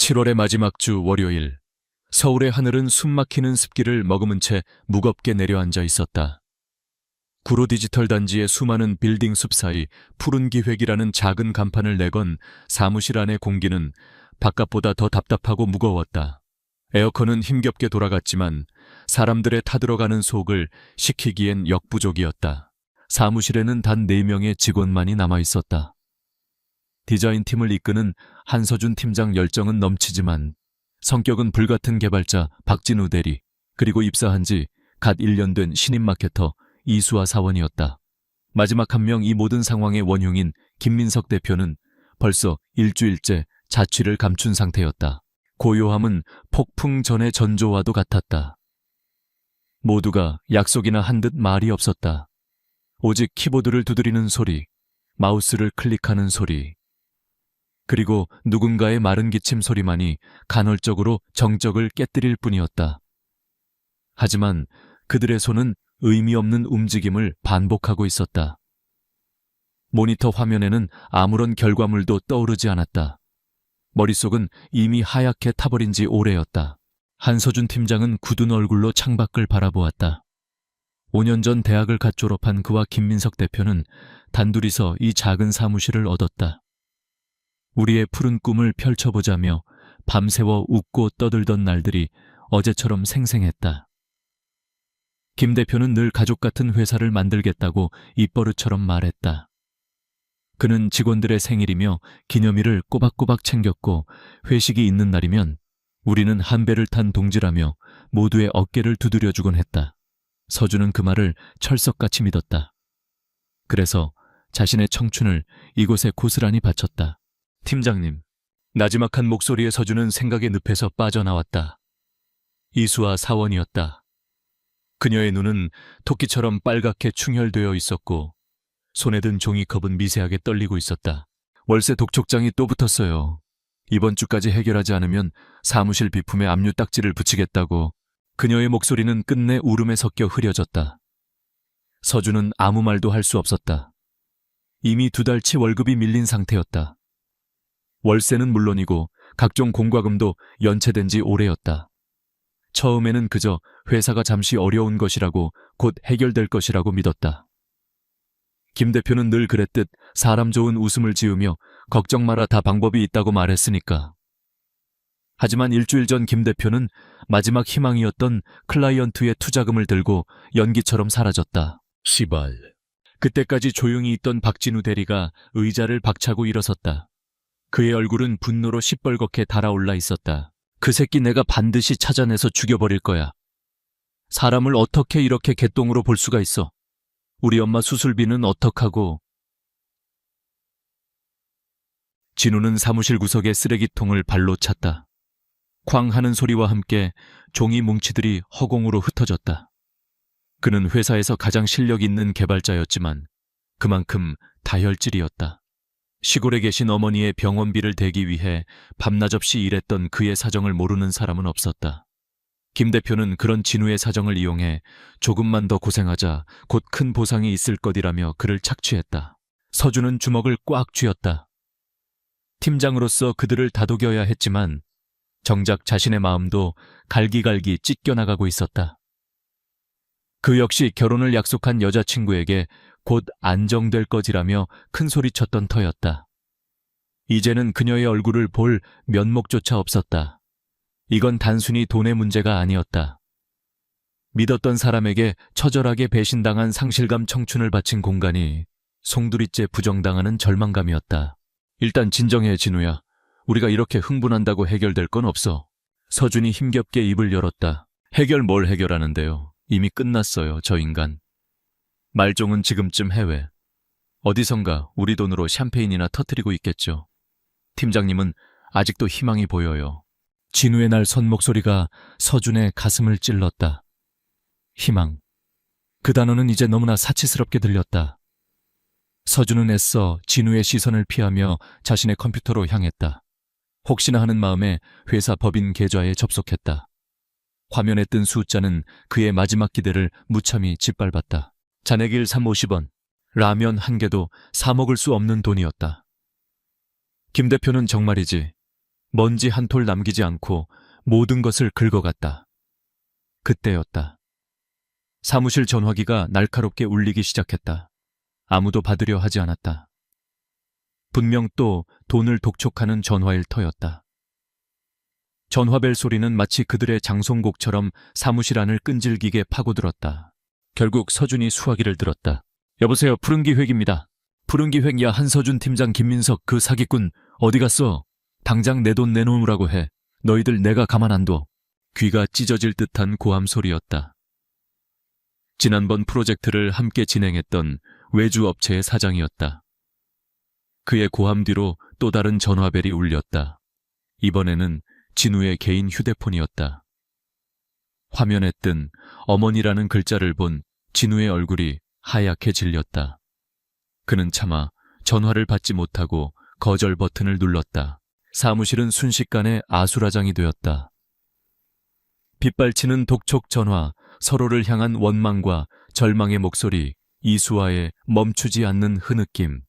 7월의 마지막 주 월요일, 서울의 하늘은 숨막히는 습기를 머금은 채 무겁게 내려앉아 있었다. 구로 디지털 단지의 수많은 빌딩 숲 사이 푸른 기획이라는 작은 간판을 내건 사무실 안의 공기는 바깥보다 더 답답하고 무거웠다. 에어컨은 힘겹게 돌아갔지만 사람들의 타들어가는 속을 식히기엔 역부족이었다. 사무실에는 단 4명의 직원만이 남아 있었다. 디자인팀을 이끄는 한서준 팀장 열정은 넘치지만 성격은 불같은 개발자 박진우 대리, 그리고 입사한 지 갓 1년 된 신임 마케터 이수아 사원이었다. 마지막 한 명 이 모든 상황의 원흉인 김민석 대표는 벌써 일주일째 자취를 감춘 상태였다. 고요함은 폭풍 전의 전조와도 같았다. 모두가 약속이나 한 듯 말이 없었다. 오직 키보드를 두드리는 소리, 마우스를 클릭하는 소리, 그리고 누군가의 마른 기침 소리만이 간헐적으로 정적을 깨뜨릴 뿐이었다. 하지만 그들의 손은 의미 없는 움직임을 반복하고 있었다. 모니터 화면에는 아무런 결과물도 떠오르지 않았다. 머릿속은 이미 하얗게 타버린 지 오래였다. 한서준 팀장은 굳은 얼굴로 창밖을 바라보았다. 5년 전 대학을 갓 졸업한 그와 김민석 대표는 단둘이서 이 작은 사무실을 얻었다. 우리의 푸른 꿈을 펼쳐보자며 밤새워 웃고 떠들던 날들이 어제처럼 생생했다. 김 대표는 늘 가족 같은 회사를 만들겠다고 입버릇처럼 말했다. 그는 직원들의 생일이며 기념일을 꼬박꼬박 챙겼고 회식이 있는 날이면 우리는 한 배를 탄 동지라며 모두의 어깨를 두드려주곤 했다. 서준은 그 말을 철석같이 믿었다. 그래서 자신의 청춘을 이곳에 고스란히 바쳤다. 팀장님, 나지막한 목소리의 서준은 생각의 늪에서 빠져나왔다. 이수아 사원이었다. 그녀의 눈은 토끼처럼 빨갛게 충혈되어 있었고 손에 든 종이컵은 미세하게 떨리고 있었다. 월세 독촉장이 또 붙었어요. 이번 주까지 해결하지 않으면 사무실 비품에 압류 딱지를 붙이겠다고. 그녀의 목소리는 끝내 울음에 섞여 흐려졌다. 서준은 아무 말도 할 수 없었다. 이미 2달치 월급이 밀린 상태였다. 월세는 물론이고 각종 공과금도 연체된 지 오래였다. 처음에는 그저 회사가 잠시 어려운 것이라고, 곧 해결될 것이라고 믿었다. 김 대표는 늘 그랬듯 사람 좋은 웃음을 지으며 걱정 마라, 다 방법이 있다고 말했으니까. 하지만 일주일 전 김 대표는 마지막 희망이었던 클라이언트의 투자금을 들고 연기처럼 사라졌다. 시발. 그때까지 조용히 있던 박진우 대리가 의자를 박차고 일어섰다. 그의 얼굴은 분노로 시뻘겋게 달아올라 있었다. 그 새끼 내가 반드시 찾아내서 죽여버릴 거야. 사람을 어떻게 이렇게 개똥으로 볼 수가 있어. 우리 엄마 수술비는 어떡하고. 진우는 사무실 구석의 쓰레기통을 발로 찼다. 쾅 하는 소리와 함께 종이 뭉치들이 허공으로 흩어졌다. 그는 회사에서 가장 실력 있는 개발자였지만 그만큼 다혈질이었다. 시골에 계신 어머니의 병원비를 대기 위해 밤낮없이 일했던 그의 사정을 모르는 사람은 없었다. 김 대표는 그런 진우의 사정을 이용해 조금만 더 고생하자 곧 큰 보상이 있을 것이라며 그를 착취했다. 서준은 주먹을 꽉 쥐었다. 팀장으로서 그들을 다독여야 했지만 정작 자신의 마음도 갈기갈기 찢겨나가고 있었다. 그 역시 결혼을 약속한 여자친구에게 곧 안정될 것이라며 큰소리쳤던 터였다. 이제는 그녀의 얼굴을 볼 면목조차 없었다. 이건 단순히 돈의 문제가 아니었다. 믿었던 사람에게 처절하게 배신당한 상실감 청춘을 바친 공간이 송두리째 부정당하는 절망감이었다. 일단 진정해, 진우야. 우리가 이렇게 흥분한다고 해결될 건 없어. 서준이 힘겹게 입을 열었다. 해결 뭘 해결하는데요. 이미 끝났어요, 저 인간. 말종은 지금쯤 해외. 어디선가 우리 돈으로 샴페인이나 터뜨리고 있겠죠. 팀장님은 아직도 희망이 보여요. 진우의 날 선 목소리가 서준의 가슴을 찔렀다. 희망. 그 단어는 이제 너무나 사치스럽게 들렸다. 서준은 애써 진우의 시선을 피하며 자신의 컴퓨터로 향했다. 혹시나 하는 마음에 회사 법인 계좌에 접속했다. 화면에 뜬 숫자는 그의 마지막 기대를 무참히 짓밟았다. 잔액일 350원, 라면 한 개도 사 먹을 수 없는 돈이었다. 김 대표는 정말이지 먼지 한 톨 남기지 않고 모든 것을 긁어갔다. 그때였다. 사무실 전화기가 날카롭게 울리기 시작했다. 아무도 받으려 하지 않았다. 분명 또 돈을 독촉하는 전화일 터였다. 전화벨 소리는 마치 그들의 장송곡처럼 사무실 안을 끈질기게 파고들었다. 결국 서준이 수화기를 들었다. 여보세요, 푸른기획입니다. 푸른기획이야. 한서준 팀장, 김민석 그 사기꾼 어디 갔어? 당장 내 돈 내놓으라고 해. 너희들 내가 가만 안 둬. 귀가 찢어질 듯한 고함 소리였다. 지난번 프로젝트를 함께 진행했던 외주 업체의 사장이었다. 그의 고함 뒤로 또 다른 전화벨이 울렸다. 이번에는 진우의 개인 휴대폰이었다. 화면에 뜬 어머니라는 글자를 본 진우의 얼굴이 하얗게 질렸다. 그는 차마 전화를 받지 못하고 거절 버튼을 눌렀다. 사무실은 순식간에 아수라장이 되었다. 빗발치는 독촉 전화, 서로를 향한 원망과 절망의 목소리, 이수와의 멈추지 않는 흐느낌.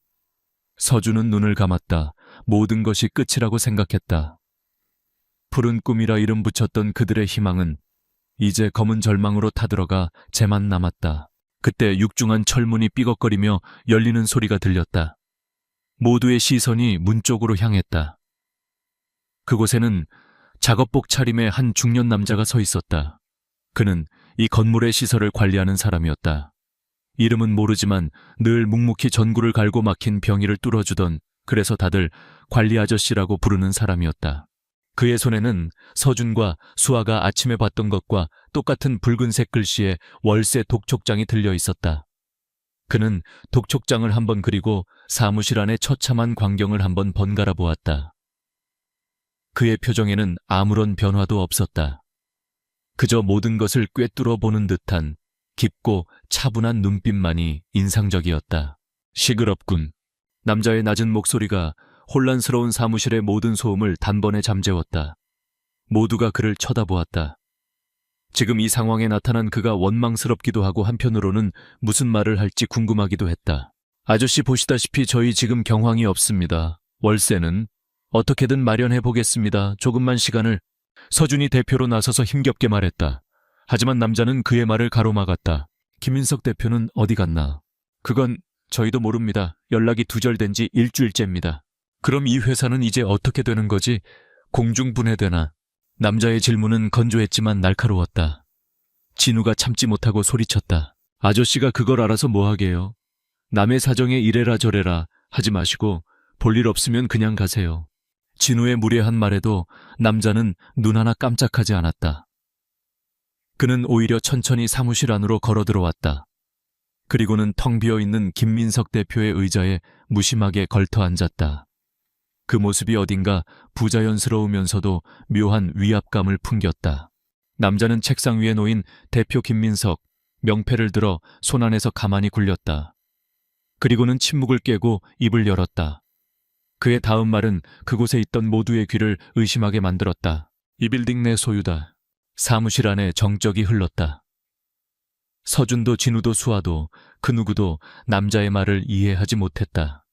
서준은 눈을 감았다. 모든 것이 끝이라고 생각했다. 푸른 꿈이라 이름 붙였던 그들의 희망은 이제 검은 절망으로 타들어가 재만 남았다. 그때 육중한 철문이 삐걱거리며 열리는 소리가 들렸다. 모두의 시선이 문 쪽으로 향했다. 그곳에는 작업복 차림의 한 중년 남자가 서 있었다. 그는 이 건물의 시설을 관리하는 사람이었다. 이름은 모르지만 늘 묵묵히 전구를 갈고 막힌 병이를 뚫어주던, 그래서 다들 관리 아저씨라고 부르는 사람이었다. 그의 손에는 서준과 수아가 아침에 봤던 것과 똑같은 붉은색 글씨의 월세 독촉장이 들려 있었다. 그는 독촉장을 한번 그리고 사무실 안의 처참한 광경을 한번 번갈아 보았다. 그의 표정에는 아무런 변화도 없었다. 그저 모든 것을 꿰뚫어 보는 듯한 깊고 차분한 눈빛만이 인상적이었다. 시끄럽군. 남자의 낮은 목소리가 혼란스러운 사무실의 모든 소음을 단번에 잠재웠다. 모두가 그를 쳐다보았다. 지금 이 상황에 나타난 그가 원망스럽기도 하고 한편으로는 무슨 말을 할지 궁금하기도 했다. 아저씨 보시다시피 저희 지금 경황이 없습니다. 월세는 어떻게든 마련해 보겠습니다. 조금만 시간을. 서준이 대표로 나서서 힘겹게 말했다. 하지만 남자는 그의 말을 가로막았다. 김민석 대표는 어디 갔나? 그건 저희도 모릅니다. 연락이 두절된 지 일주일째입니다. 그럼 이 회사는 이제 어떻게 되는 거지? 공중분해되나? 남자의 질문은 건조했지만 날카로웠다. 진우가 참지 못하고 소리쳤다. 아저씨가 그걸 알아서 뭐하게요? 남의 사정에 이래라 저래라 하지 마시고 볼일 없으면 그냥 가세요. 진우의 무례한 말에도 남자는 눈 하나 깜짝하지 않았다. 그는 오히려 천천히 사무실 안으로 걸어 들어왔다. 그리고는 텅 비어있는 김민석 대표의 의자에 무심하게 걸터 앉았다. 그 모습이 어딘가 부자연스러우면서도 묘한 위압감을 풍겼다. 남자는 책상 위에 놓인 대표 김민석, 명패를 들어 손 안에서 가만히 굴렸다. 그리고는 침묵을 깨고 입을 열었다. 그의 다음 말은 그곳에 있던 모두의 귀를 의심하게 만들었다. 이 빌딩 내 소유다. 사무실 안에 정적이 흘렀다. 서준도 진우도 수아도 그 누구도 남자의 말을 이해하지 못했다.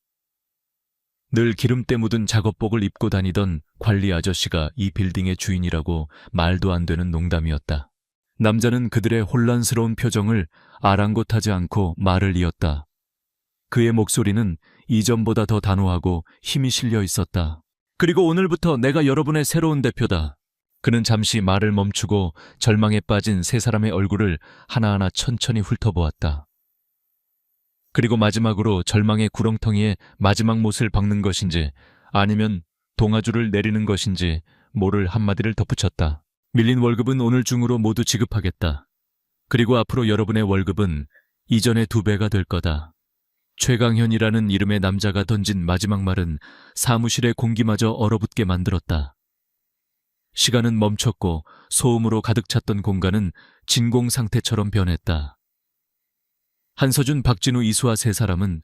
늘 기름때 묻은 작업복을 입고 다니던 관리 아저씨가 이 빌딩의 주인이라고 말도 안 되는 농담이었다. 남자는 그들의 혼란스러운 표정을 아랑곳하지 않고 말을 이었다. 그의 목소리는 이전보다 더 단호하고 힘이 실려 있었다. 그리고 오늘부터 내가 여러분의 새로운 대표다. 그는 잠시 말을 멈추고 절망에 빠진 세 사람의 얼굴을 하나하나 천천히 훑어보았다. 그리고 마지막으로 절망의 구렁텅이에 마지막 못을 박는 것인지 아니면 동아줄을 내리는 것인지 모를 한마디를 덧붙였다. 밀린 월급은 오늘 중으로 모두 지급하겠다. 그리고 앞으로 여러분의 월급은 이전의 2배가 될 거다. 최강현이라는 이름의 남자가 던진 마지막 말은 사무실의 공기마저 얼어붙게 만들었다. 시간은 멈췄고 소음으로 가득 찼던 공간은 진공 상태처럼 변했다. 한서준, 박진우, 이수와 세 사람은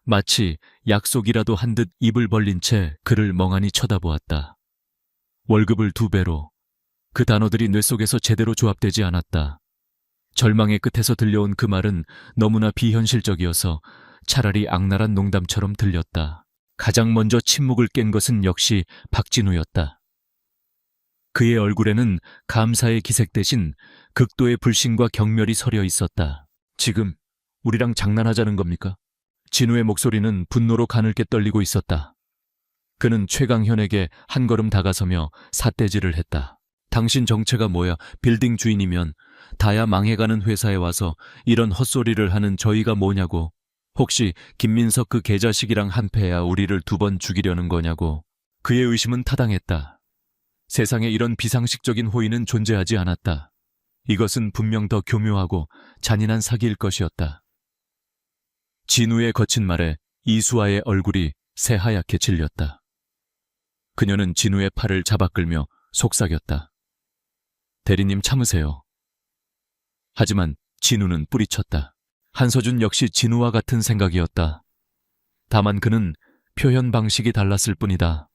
마치 약속이라도 한 듯 입을 벌린 채 그를 멍하니 쳐다보았다. 월급을 2배로. 그 단어들이 뇌 속에서 제대로 조합되지 않았다. 절망의 끝에서 들려온 그 말은 너무나 비현실적이어서 차라리 악랄한 농담처럼 들렸다. 가장 먼저 침묵을 깬 것은 역시 박진우였다. 그의 얼굴에는 감사의 기색 대신 극도의 불신과 경멸이 서려 있었다. 지금 우리랑 장난하자는 겁니까? 진우의 목소리는 분노로 가늘게 떨리고 있었다. 그는 최강현에게 한 걸음 다가서며 삿대질을 했다. 당신 정체가 뭐야? 빌딩 주인이면 다야 망해가는 회사에 와서 이런 헛소리를 하는 저희가 뭐냐고. 혹시 김민석 그 개자식이랑 한패야 우리를 2번 죽이려는 거냐고. 그의 의심은 타당했다. 세상에 이런 비상식적인 호의는 존재하지 않았다. 이것은 분명 더 교묘하고 잔인한 사기일 것이었다. 진우의 거친 말에 이수아의 얼굴이 새하얗게 질렸다. 그녀는 진우의 팔을 잡아 끌며 속삭였다. 대리님 참으세요. 하지만 진우는 뿌리쳤다. 한서준 역시 진우와 같은 생각이었다. 다만 그는 표현 방식이 달랐을 뿐이다.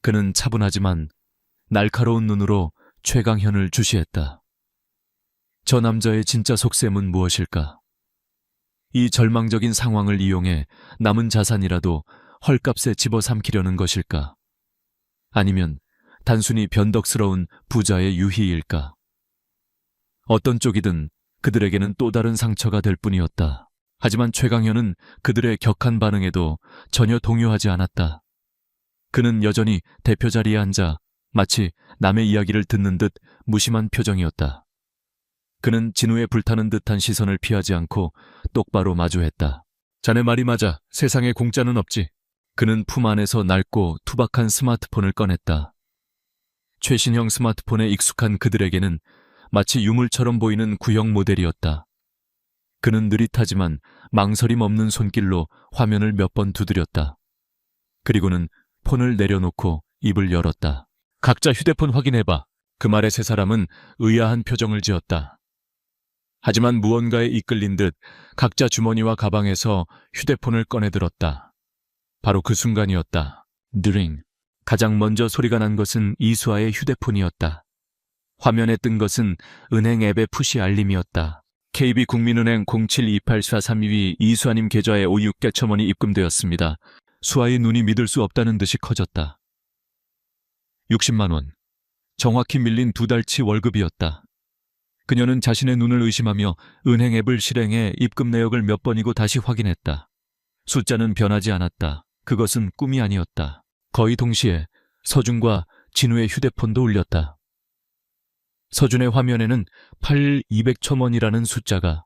그는 차분하지만 날카로운 눈으로 최강현을 주시했다. 저 남자의 진짜 속셈은 무엇일까? 이 절망적인 상황을 이용해 남은 자산이라도 헐값에 집어삼키려는 것일까? 아니면 단순히 변덕스러운 부자의 유희일까? 어떤 쪽이든 그들에게는 또 다른 상처가 될 뿐이었다. 하지만 최강현은 그들의 격한 반응에도 전혀 동요하지 않았다. 그는 여전히 대표 자리에 앉아 마치 남의 이야기를 듣는 듯 무심한 표정이었다. 그는 진우의 불타는 듯한 시선을 피하지 않고 똑바로 마주했다. 자네 말이 맞아. 세상에 공짜는 없지. 그는 품 안에서 낡고 투박한 스마트폰을 꺼냈다. 최신형 스마트폰에 익숙한 그들에게는 마치 유물처럼 보이는 구형 모델이었다. 그는 느릿하지만 망설임 없는 손길로 화면을 몇 번 두드렸다. 그리고는 폰을 내려놓고 입을 열었다. 각자 휴대폰 확인해봐. 그 말에 세 사람은 의아한 표정을 지었다. 하지만 무언가에 이끌린 듯 각자 주머니와 가방에서 휴대폰을 꺼내들었다. 바로 그 순간이었다. 드링. 가장 먼저 소리가 난 것은 이수아의 휴대폰이었다. 화면에 뜬 것은 은행 앱의 푸시 알림이었다. KB국민은행 07284322 이수아님 계좌에 5,600,000원이 입금되었습니다. 수아의 눈이 믿을 수 없다는 듯이 커졌다. 60만 원. 정확히 밀린 2달치 월급이었다. 그녀는 자신의 눈을 의심하며 은행 앱을 실행해 입금 내역을 몇 번이고 다시 확인했다. 숫자는 변하지 않았다. 그것은 꿈이 아니었다. 거의 동시에 서준과 진우의 휴대폰도 울렸다. 서준의 화면에는 8,200,000원이라는 숫자가,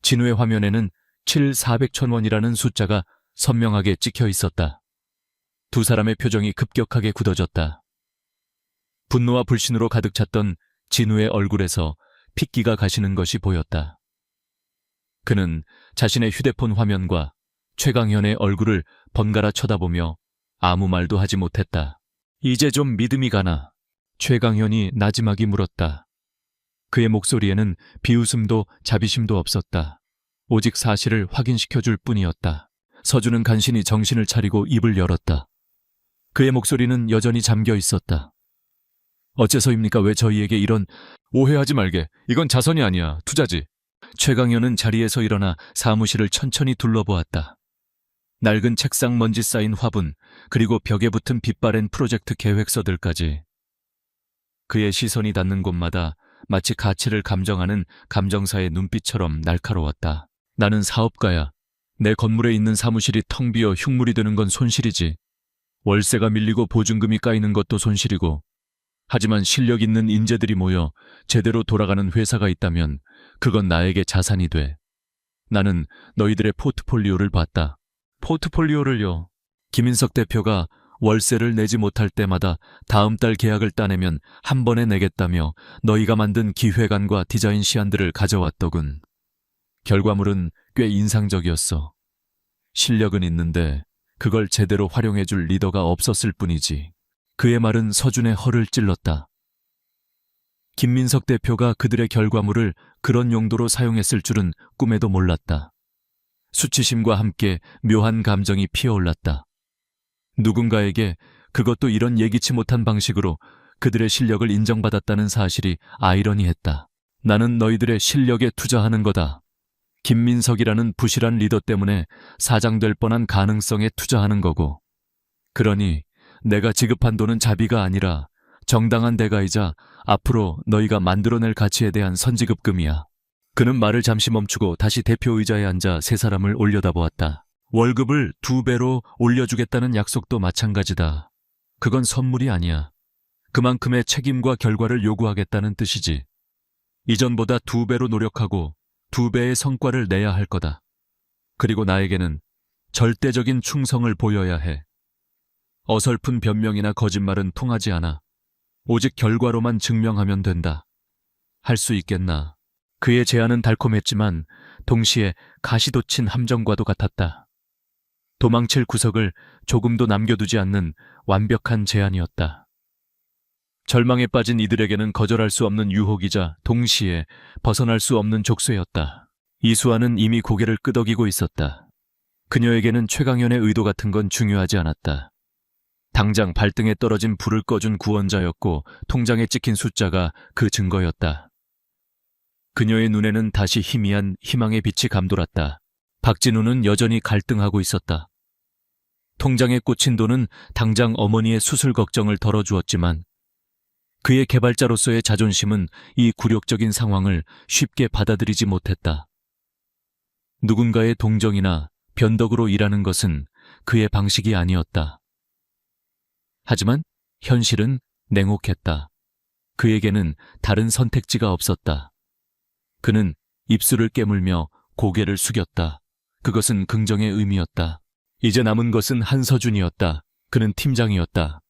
진우의 화면에는 7,400,000원이라는 숫자가 선명하게 찍혀 있었다. 두 사람의 표정이 급격하게 굳어졌다. 분노와 불신으로 가득 찼던 진우의 얼굴에서 핏기가 가시는 것이 보였다. 그는 자신의 휴대폰 화면과 최강현의 얼굴을 번갈아 쳐다보며 아무 말도 하지 못했다. 이제 좀 믿음이 가나? 최강현이 나지막이 물었다. 그의 목소리에는 비웃음도 자비심도 없었다. 오직 사실을 확인시켜줄 뿐이었다. 서준은 간신히 정신을 차리고 입을 열었다. 그의 목소리는 여전히 잠겨 있었다. 어째서입니까? 왜 저희에게 이런... 오해하지 말게. 이건 자선이 아니야. 투자지. 최강현은 자리에서 일어나 사무실을 천천히 둘러보았다. 낡은 책상 먼지 쌓인 화분, 그리고 벽에 붙은 빛바랜 프로젝트 계획서들까지. 그의 시선이 닿는 곳마다 마치 가치를 감정하는 감정사의 눈빛처럼 날카로웠다. 나는 사업가야. 내 건물에 있는 사무실이 텅 비어 흉물이 되는 건 손실이지. 월세가 밀리고 보증금이 까이는 것도 손실이고. 하지만 실력 있는 인재들이 모여 제대로 돌아가는 회사가 있다면 그건 나에게 자산이 돼. 나는 너희들의 포트폴리오를 봤다. 포트폴리오를요? 김인석 대표가 월세를 내지 못할 때마다 다음 달 계약을 따내면 한 번에 내겠다며 너희가 만든 기획안과 디자인 시안들을 가져왔더군. 결과물은 꽤 인상적이었어. 실력은 있는데 그걸 제대로 활용해줄 리더가 없었을 뿐이지. 그의 말은 서준의 허를 찔렀다. 김민석 대표가 그들의 결과물을 그런 용도로 사용했을 줄은 꿈에도 몰랐다. 수치심과 함께 묘한 감정이 피어올랐다. 누군가에게 그것도 이런 예기치 못한 방식으로 그들의 실력을 인정받았다는 사실이 아이러니했다. 나는 너희들의 실력에 투자하는 거다. 김민석이라는 부실한 리더 때문에 사장될 뻔한 가능성에 투자하는 거고. 그러니 내가 지급한 돈은 자비가 아니라 정당한 대가이자 앞으로 너희가 만들어낼 가치에 대한 선지급금이야. 그는 말을 잠시 멈추고 다시 대표 의자에 앉아 세 사람을 올려다보았다. 월급을 2배로 올려주겠다는 약속도 마찬가지다. 그건 선물이 아니야. 그만큼의 책임과 결과를 요구하겠다는 뜻이지. 이전보다 2배로 노력하고 2배의 성과를 내야 할 거다. 그리고 나에게는 절대적인 충성을 보여야 해. 어설픈 변명이나 거짓말은 통하지 않아. 오직 결과로만 증명하면 된다. 할 수 있겠나? 그의 제안은 달콤했지만 동시에 가시돋친 함정과도 같았다. 도망칠 구석을 조금도 남겨두지 않는 완벽한 제안이었다. 절망에 빠진 이들에게는 거절할 수 없는 유혹이자 동시에 벗어날 수 없는 족쇄였다. 이수아는 이미 고개를 끄덕이고 있었다. 그녀에게는 최강현의 의도 같은 건 중요하지 않았다. 당장 발등에 떨어진 불을 꺼준 구원자였고 통장에 찍힌 숫자가 그 증거였다. 그녀의 눈에는 다시 희미한 희망의 빛이 감돌았다. 박진우는 여전히 갈등하고 있었다. 통장에 꽂힌 돈은 당장 어머니의 수술 걱정을 덜어주었지만 그의 개발자로서의 자존심은 이 굴욕적인 상황을 쉽게 받아들이지 못했다. 누군가의 동정이나 변덕으로 일하는 것은 그의 방식이 아니었다. 하지만 현실은 냉혹했다. 그에게는 다른 선택지가 없었다. 그는 입술을 깨물며 고개를 숙였다. 그것은 긍정의 의미였다. 이제 남은 것은 한서준이었다. 그는 팀장이었다.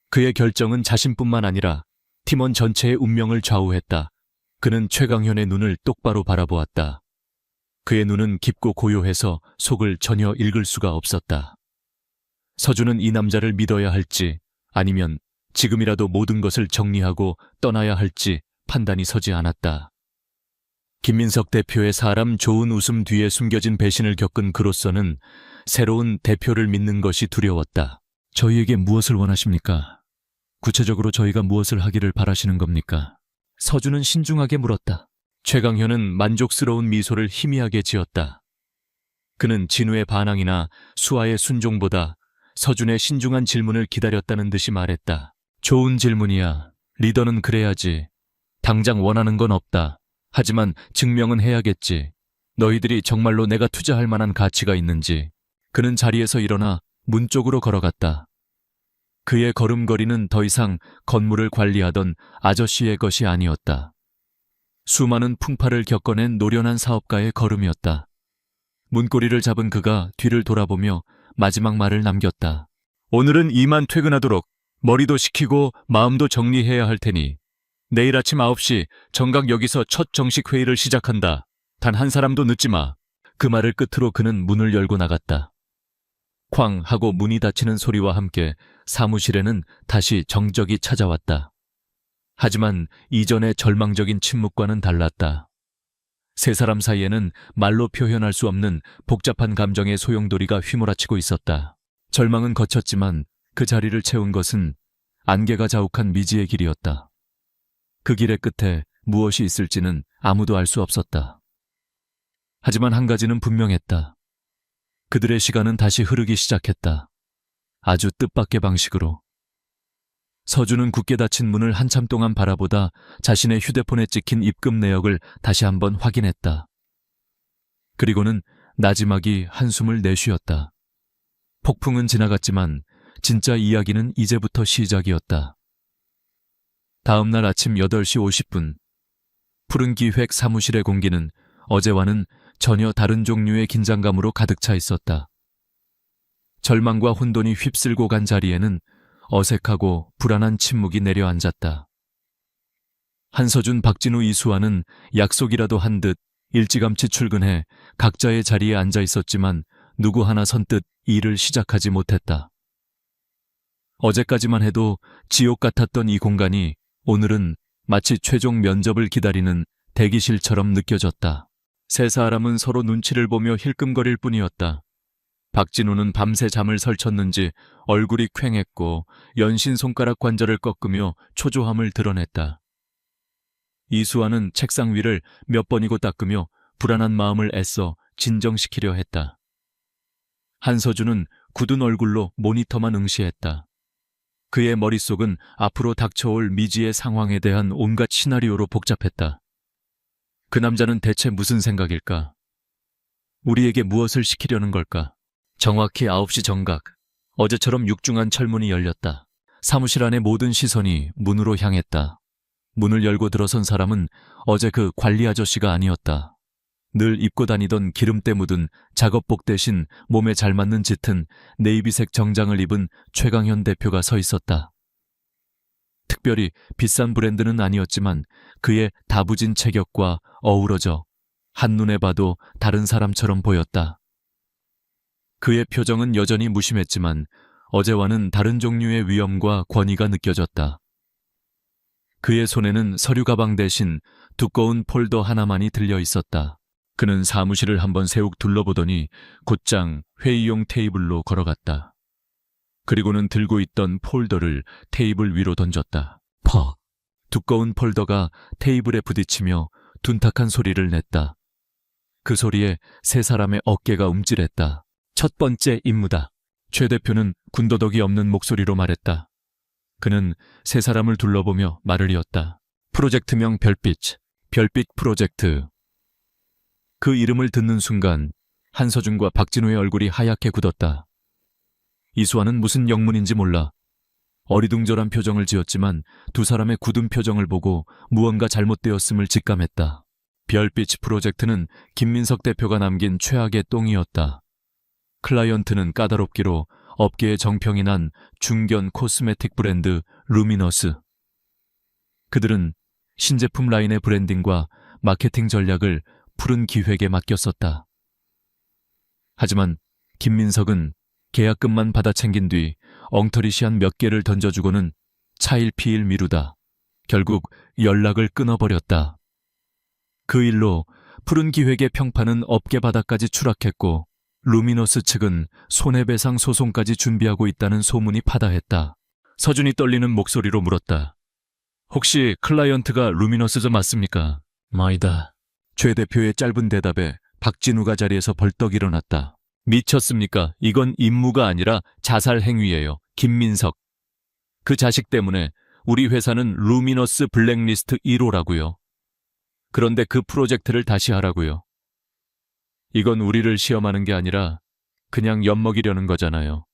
그의 결정은 자신뿐만 아니라 팀원 전체의 운명을 좌우했다. 그는 최강현의 눈을 똑바로 바라보았다. 그의 눈은 깊고 고요해서 속을 전혀 읽을 수가 없었다. 서준은 이 남자를 믿어야 할지 아니면 지금이라도 모든 것을 정리하고 떠나야 할지 판단이 서지 않았다. 김민석 대표의 사람 좋은 웃음 뒤에 숨겨진 배신을 겪은 그로서는 새로운 대표를 믿는 것이 두려웠다. 저희에게 무엇을 원하십니까? 구체적으로 저희가 무엇을 하기를 바라시는 겁니까? 서준은 신중하게 물었다. 최강현은 만족스러운 미소를 희미하게 지었다. 그는 진우의 반항이나 수아의 순종보다 서준의 신중한 질문을 기다렸다는 듯이 말했다. 좋은 질문이야. 리더는 그래야지. 당장 원하는 건 없다. 하지만 증명은 해야겠지. 너희들이 정말로 내가 투자할 만한 가치가 있는지. 그는 자리에서 일어나 문 쪽으로 걸어갔다. 그의 걸음걸이는 더 이상 건물을 관리하던 아저씨의 것이 아니었다. 수많은 풍파를 겪어낸 노련한 사업가의 걸음이었다. 문고리를 잡은 그가 뒤를 돌아보며 마지막 말을 남겼다. 오늘은 이만 퇴근하도록. 머리도 식히고 마음도 정리해야 할 테니. 내일 아침 9시 정각 여기서 첫 정식 회의를 시작한다. 단 한 사람도 늦지 마. 그 말을 끝으로 그는 문을 열고 나갔다. 쾅 하고 문이 닫히는 소리와 함께 사무실에는 다시 정적이 찾아왔다. 하지만 이전의 절망적인 침묵과는 달랐다. 세 사람 사이에는 말로 표현할 수 없는 복잡한 감정의 소용돌이가 휘몰아치고 있었다. 절망은 거쳤지만 그 자리를 채운 것은 안개가 자욱한 미지의 길이었다. 그 길의 끝에 무엇이 있을지는 아무도 알 수 없었다. 하지만 한 가지는 분명했다. 그들의 시간은 다시 흐르기 시작했다. 아주 뜻밖의 방식으로. 서준은 굳게 닫힌 문을 한참 동안 바라보다 자신의 휴대폰에 찍힌 입금 내역을 다시 한번 확인했다. 그리고는 나지막이 한숨을 내쉬었다. 폭풍은 지나갔지만 진짜 이야기는 이제부터 시작이었다. 다음 날 아침 8시 50분, 푸른 기획 사무실의 공기는 어제와는 전혀 다른 종류의 긴장감으로 가득 차 있었다. 절망과 혼돈이 휩쓸고 간 자리에는 어색하고 불안한 침묵이 내려앉았다. 한서준, 박진우, 이수아는 약속이라도 한 듯 일찌감치 출근해 각자의 자리에 앉아 있었지만 누구 하나 선뜻 일을 시작하지 못했다. 어제까지만 해도 지옥 같았던 이 공간이 오늘은 마치 최종 면접을 기다리는 대기실처럼 느껴졌다. 세 사람은 서로 눈치를 보며 힐끔거릴 뿐이었다. 박진우는 밤새 잠을 설쳤는지 얼굴이 퀭했고 연신 손가락 관절을 꺾으며 초조함을 드러냈다. 이수아는 책상 위를 몇 번이고 닦으며 불안한 마음을 애써 진정시키려 했다. 한서준은 굳은 얼굴로 모니터만 응시했다. 그의 머릿속은 앞으로 닥쳐올 미지의 상황에 대한 온갖 시나리오로 복잡했다. 그 남자는 대체 무슨 생각일까? 우리에게 무엇을 시키려는 걸까? 정확히 9시 정각, 어제처럼 육중한 철문이 열렸다. 사무실 안의 모든 시선이 문으로 향했다. 문을 열고 들어선 사람은 어제 그 관리 아저씨가 아니었다. 늘 입고 다니던 기름때 묻은 작업복 대신 몸에 잘 맞는 짙은 네이비색 정장을 입은 최강현 대표가 서 있었다. 특별히 비싼 브랜드는 아니었지만 그의 다부진 체격과 어우러져 한눈에 봐도 다른 사람처럼 보였다. 그의 표정은 여전히 무심했지만 어제와는 다른 종류의 위엄과 권위가 느껴졌다. 그의 손에는 서류 가방 대신 두꺼운 폴더 하나만이 들려 있었다. 그는 사무실을 한번 세욱 둘러보더니 곧장 회의용 테이블로 걸어갔다. 그리고는 들고 있던 폴더를 테이블 위로 던졌다. 퍽! 두꺼운 폴더가 테이블에 부딪히며 둔탁한 소리를 냈다. 그 소리에 세 사람의 어깨가 움찔했다. 첫 번째 임무다. 최 대표는 군더더기 없는 목소리로 말했다. 그는 세 사람을 둘러보며 말을 이었다. 프로젝트명 별빛, 별빛 프로젝트. 그 이름을 듣는 순간 한서준과 박진우의 얼굴이 하얗게 굳었다. 이수아는 무슨 영문인지 몰라. 어리둥절한 표정을 지었지만 두 사람의 굳은 표정을 보고 무언가 잘못되었음을 직감했다. 별빛 프로젝트는 김민석 대표가 남긴 최악의 똥이었다. 클라이언트는 까다롭기로 업계에 정평이 난 중견 코스메틱 브랜드 루미너스. 그들은 신제품 라인의 브랜딩과 마케팅 전략을 푸른 기획에 맡겼었다. 하지만 김민석은 계약금만 받아 챙긴 뒤 엉터리 시한 몇 개를 던져주고는 차일피일 미루다 결국 연락을 끊어버렸다. 그 일로 푸른 기획의 평판은 업계 바닥까지 추락했고 루미너스 측은 손해배상 소송까지 준비하고 있다는 소문이 파다했다. 서준이 떨리는 목소리로 물었다. 혹시 클라이언트가 루미너스저 맞습니까? 마이다. 최 대표의 짧은 대답에 박진우가 자리에서 벌떡 일어났다. 미쳤습니까? 이건 임무가 아니라 자살 행위예요. 김민석. 그 자식 때문에 우리 회사는 루미너스 블랙리스트 1호라고요. 그런데 그 프로젝트를 다시 하라고요. 이건 우리를 시험하는 게 아니라 그냥 엿먹이려는 거잖아요.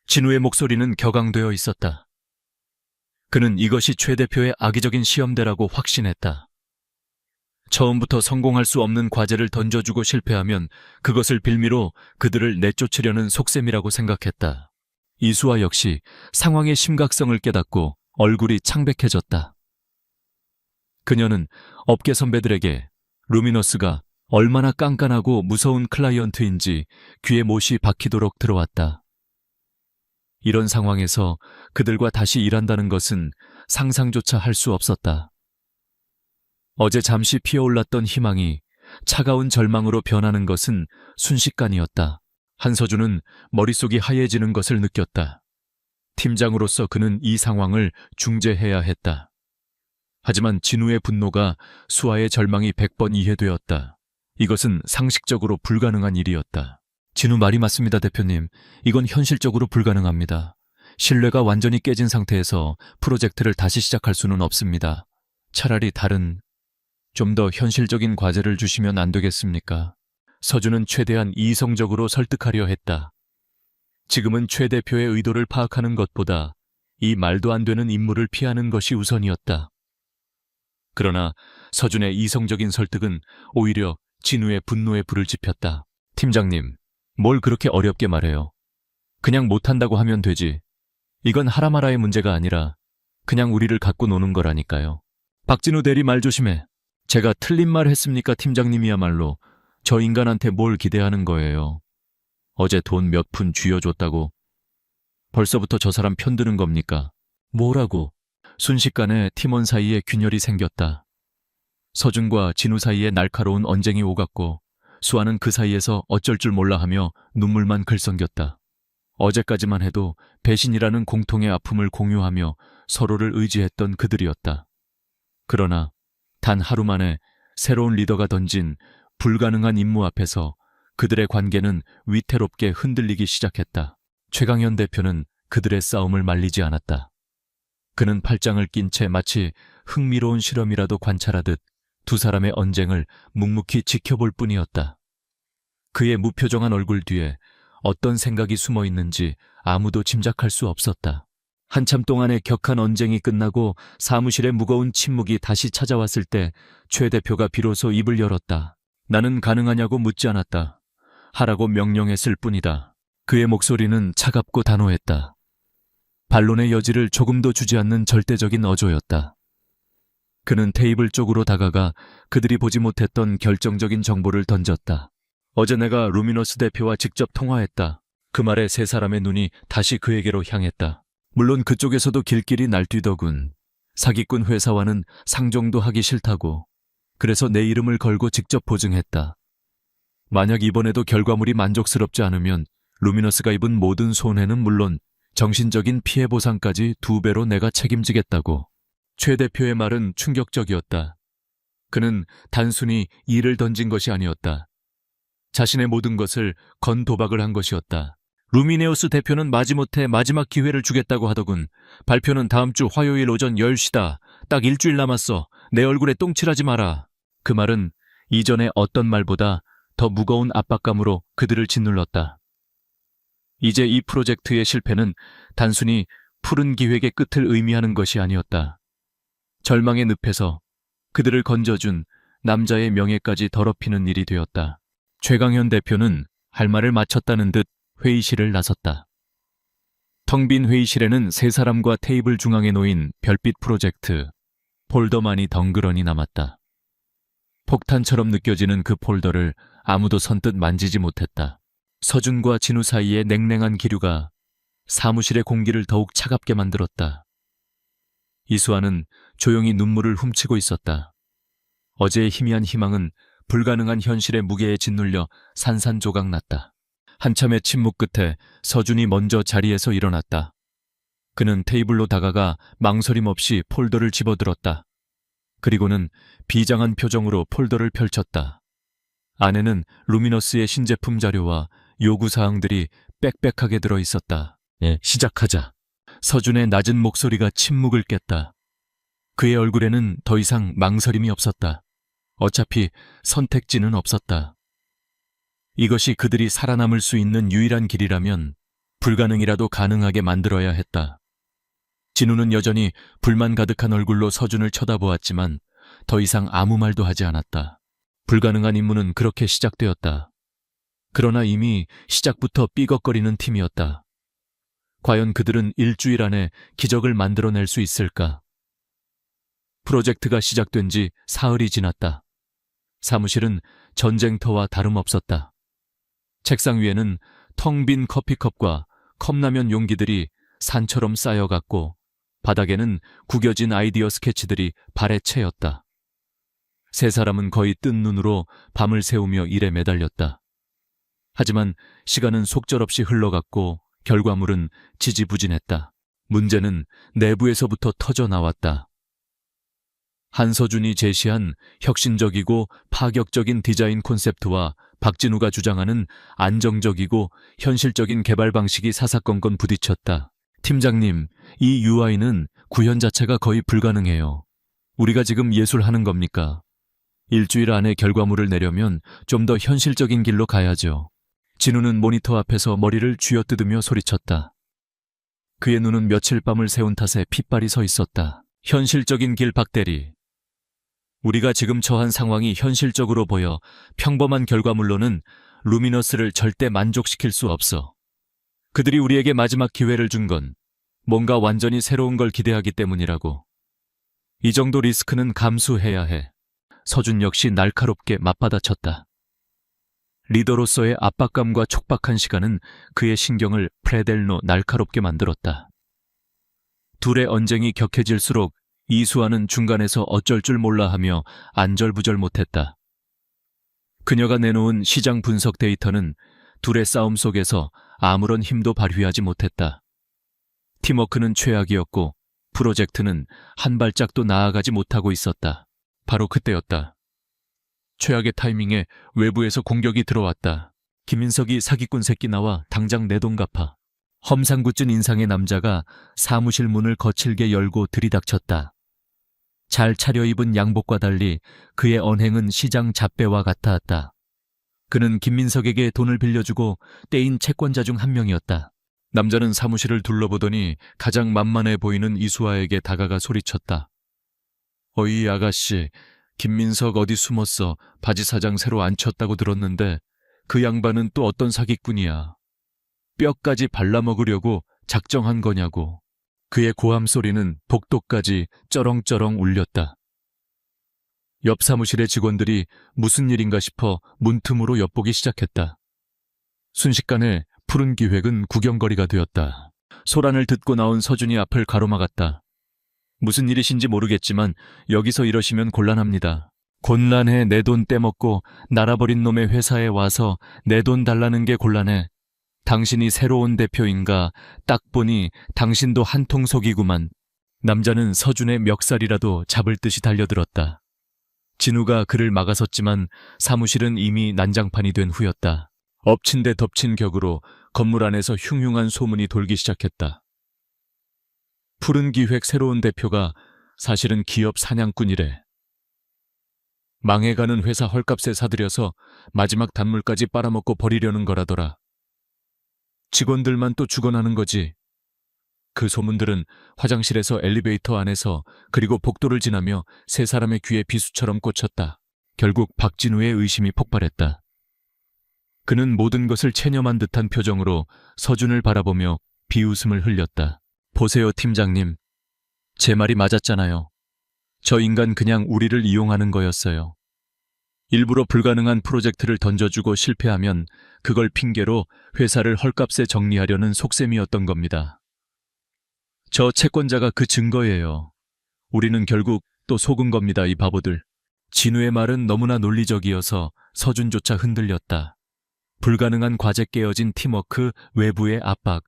진우의 목소리는 격앙되어 있었다. 그는 이것이 최 대표의 악의적인 시험대라고 확신했다. 처음부터 성공할 수 없는 과제를 던져주고 실패하면 그것을 빌미로 그들을 내쫓으려는 속셈이라고 생각했다. 이수아 역시 상황의 심각성을 깨닫고 얼굴이 창백해졌다. 그녀는 업계 선배들에게 루미너스가 얼마나 깐깐하고 무서운 클라이언트인지 귀에 못이 박히도록 들어왔다. 이런 상황에서 그들과 다시 일한다는 것은 상상조차 할 수 없었다. 어제 잠시 피어올랐던 희망이 차가운 절망으로 변하는 것은 순식간이었다. 한서준은 머릿속이 하얘지는 것을 느꼈다. 팀장으로서 그는 이 상황을 중재해야 했다. 하지만 진우의 분노가 수아의 절망이 100번 이해되었다. 이것은 상식적으로 불가능한 일이었다. 진우 말이 맞습니다, 대표님. 이건 현실적으로 불가능합니다. 신뢰가 완전히 깨진 상태에서 프로젝트를 다시 시작할 수는 없습니다. 차라리 다른, 좀 더 현실적인 과제를 주시면 안 되겠습니까? 서준은 최대한 이성적으로 설득하려 했다. 지금은 최 대표의 의도를 파악하는 것보다 이 말도 안 되는 임무를 피하는 것이 우선이었다. 그러나 서준의 이성적인 설득은 오히려 진우의 분노에 불을 지폈다. 팀장님, 뭘 그렇게 어렵게 말해요? 그냥 못한다고 하면 되지. 이건 하라마라의 문제가 아니라 그냥 우리를 갖고 노는 거라니까요. 박진우 대리 말 조심해. 제가 틀린 말 했습니까? 팀장님이야말로 저 인간한테 뭘 기대하는 거예요. 어제 돈 몇 푼 쥐어줬다고 벌써부터 저 사람 편드는 겁니까? 뭐라고? 순식간에 팀원 사이에 균열이 생겼다. 서준과 진우 사이에 날카로운 언쟁이 오갔고 수아는 그 사이에서 어쩔 줄 몰라 하며 눈물만 글썽겼다. 어제까지만 해도 배신이라는 공통의 아픔을 공유하며 서로를 의지했던 그들이었다. 그러나 단 하루 만에 새로운 리더가 던진 불가능한 임무 앞에서 그들의 관계는 위태롭게 흔들리기 시작했다. 최강현 대표는 그들의 싸움을 말리지 않았다. 그는 팔짱을 낀 채 마치 흥미로운 실험이라도 관찰하듯 두 사람의 언쟁을 묵묵히 지켜볼 뿐이었다. 그의 무표정한 얼굴 뒤에 어떤 생각이 숨어 있는지 아무도 짐작할 수 없었다. 한참 동안의 격한 언쟁이 끝나고 사무실에 무거운 침묵이 다시 찾아왔을 때 최 대표가 비로소 입을 열었다. 나는 가능하냐고 묻지 않았다. 하라고 명령했을 뿐이다. 그의 목소리는 차갑고 단호했다. 반론의 여지를 조금도 주지 않는 절대적인 어조였다. 그는 테이블 쪽으로 다가가 그들이 보지 못했던 결정적인 정보를 던졌다. 어제 내가 루미너스 대표와 직접 통화했다. 그 말에 세 사람의 눈이 다시 그에게로 향했다. 물론 그쪽에서도 길길이 날뛰더군. 사기꾼 회사와는 상종도 하기 싫다고. 그래서 내 이름을 걸고 직접 보증했다. 만약 이번에도 결과물이 만족스럽지 않으면 루미너스가 입은 모든 손해는 물론 정신적인 피해 보상까지 2배로 내가 책임지겠다고. 최 대표의 말은 충격적이었다. 그는 단순히 일을 던진 것이 아니었다. 자신의 모든 것을 건 도박을 한 것이었다. 루미네우스 대표는 마지못해 마지막 기회를 주겠다고 하더군. 발표는 다음 주 화요일 오전 10시다. 딱 일주일 남았어. 내 얼굴에 똥칠하지 마라. 그 말은 이전의 어떤 말보다 더 무거운 압박감으로 그들을 짓눌렀다. 이제 이 프로젝트의 실패는 단순히 푸른 기획의 끝을 의미하는 것이 아니었다. 절망의 늪에서 그들을 건져준 남자의 명예까지 더럽히는 일이 되었다. 최강현 대표는 할 말을 마쳤다는 듯 회의실을 나섰다. 텅 빈 회의실에는 세 사람과 테이블 중앙에 놓인 별빛 프로젝트, 폴더만이 덩그러니 남았다. 폭탄처럼 느껴지는 그 폴더를 아무도 선뜻 만지지 못했다. 서준과 진우 사이의 냉랭한 기류가 사무실의 공기를 더욱 차갑게 만들었다. 이수아는 조용히 눈물을 훔치고 있었다. 어제의 희미한 희망은 불가능한 현실의 무게에 짓눌려 산산조각 났다. 한참의 침묵 끝에 서준이 먼저 자리에서 일어났다. 그는 테이블로 다가가 망설임 없이 폴더를 집어들었다. 그리고는 비장한 표정으로 폴더를 펼쳤다. 안에는 루미너스의 신제품 자료와 요구사항들이 빽빽하게 들어있었다. 시작하자. 서준의 낮은 목소리가 침묵을 깼다. 그의 얼굴에는 더 이상 망설임이 없었다. 어차피 선택지는 없었다. 이것이 그들이 살아남을 수 있는 유일한 길이라면 불가능이라도 가능하게 만들어야 했다. 진우는 여전히 불만 가득한 얼굴로 서준을 쳐다보았지만 더 이상 아무 말도 하지 않았다. 불가능한 임무는 그렇게 시작되었다. 그러나 이미 시작부터 삐걱거리는 팀이었다. 과연 그들은 일주일 안에 기적을 만들어낼 수 있을까? 프로젝트가 시작된 지 사흘이 지났다. 사무실은 전쟁터와 다름없었다. 책상 위에는 텅 빈 커피컵과 컵라면 용기들이 산처럼 쌓여갔고 바닥에는 구겨진 아이디어 스케치들이 발에 채였다. 세 사람은 거의 뜬 눈으로 밤을 새우며 일에 매달렸다. 하지만 시간은 속절없이 흘러갔고 결과물은 지지부진했다. 문제는 내부에서부터 터져 나왔다. 한서준이 제시한 혁신적이고 파격적인 디자인 콘셉트와 박진우가 주장하는 안정적이고 현실적인 개발 방식이 사사건건 부딪혔다. 팀장님, 이 UI는 구현 자체가 거의 불가능해요. 우리가 지금 예술하는 겁니까? 일주일 안에 결과물을 내려면 좀 더 현실적인 길로 가야죠. 진우는 모니터 앞에서 머리를 쥐어뜯으며 소리쳤다. 그의 눈은 며칠 밤을 새운 탓에 핏발이 서 있었다. 현실적인 길 박대리. 우리가 지금 처한 상황이 현실적으로 보여 평범한 결과물로는 루미너스를 절대 만족시킬 수 없어. 그들이 우리에게 마지막 기회를 준 건 뭔가 완전히 새로운 걸 기대하기 때문이라고. 이 정도 리스크는 감수해야 해. 서준 역시 날카롭게 맞받아쳤다. 리더로서의 압박감과 촉박한 시간은 그의 신경을 프레델노 날카롭게 만들었다. 둘의 언쟁이 격해질수록 이수아는 중간에서 어쩔 줄 몰라 하며 안절부절 못했다. 그녀가 내놓은 시장 분석 데이터는 둘의 싸움 속에서 아무런 힘도 발휘하지 못했다. 팀워크는 최악이었고 프로젝트는 한 발짝도 나아가지 못하고 있었다. 바로 그때였다. 최악의 타이밍에 외부에서 공격이 들어왔다. 김인석이 사기꾼 새끼 나와 당장 내 돈 갚아. 험상궂은 인상의 남자가 사무실 문을 거칠게 열고 들이닥쳤다. 잘 차려입은 양복과 달리 그의 언행은 시장 잡배와 같았다. 그는 김민석에게 돈을 빌려주고 떼인 채권자 중 한 명이었다. 남자는 사무실을 둘러보더니 가장 만만해 보이는 이수아에게 다가가 소리쳤다. 어이 아가씨, 김민석 어디 숨었어? 바지 사장 새로 안 쳤다고 들었는데 그 양반은 또 어떤 사기꾼이야. 뼈까지 발라먹으려고 작정한 거냐고. 그의 고함 소리는 복도까지 쩌렁쩌렁 울렸다. 옆 사무실의 직원들이 무슨 일인가 싶어 문틈으로 엿보기 시작했다. 순식간에 푸른 기획은 구경거리가 되었다. 소란을 듣고 나온 서준이 앞을 가로막았다. 무슨 일이신지 모르겠지만 여기서 이러시면 곤란합니다. 곤란해. 내 돈 떼먹고 날아버린 놈의 회사에 와서 내 돈 달라는 게 곤란해. 당신이 새로운 대표인가? 딱 보니 당신도 한통속이구만. 남자는 서준의 멱살이라도 잡을 듯이 달려들었다. 진우가 그를 막아섰지만 사무실은 이미 난장판이 된 후였다. 엎친 데 덮친 격으로 건물 안에서 흉흉한 소문이 돌기 시작했다. 푸른 기획 새로운 대표가 사실은 기업 사냥꾼이래. 망해가는 회사 헐값에 사들여서 마지막 단물까지 빨아먹고 버리려는 거라더라. 직원들만 또 죽어나는 거지. 그 소문들은 화장실에서 엘리베이터 안에서 그리고 복도를 지나며 세 사람의 귀에 비수처럼 꽂혔다. 결국 박진우의 의심이 폭발했다. 그는 모든 것을 체념한 듯한 표정으로 서준을 바라보며 비웃음을 흘렸다. 보세요, 팀장님. 제 말이 맞았잖아요. 저 인간 그냥 우리를 이용하는 거였어요. 일부러 불가능한 프로젝트를 던져주고 실패하면 그걸 핑계로 회사를 헐값에 정리하려는 속셈이었던 겁니다. 저 채권자가 그 증거예요. 우리는 결국 또 속은 겁니다, 이 바보들. 진우의 말은 너무나 논리적이어서 서준조차 흔들렸다. 불가능한 과제 깨어진 팀워크, 외부의 압박.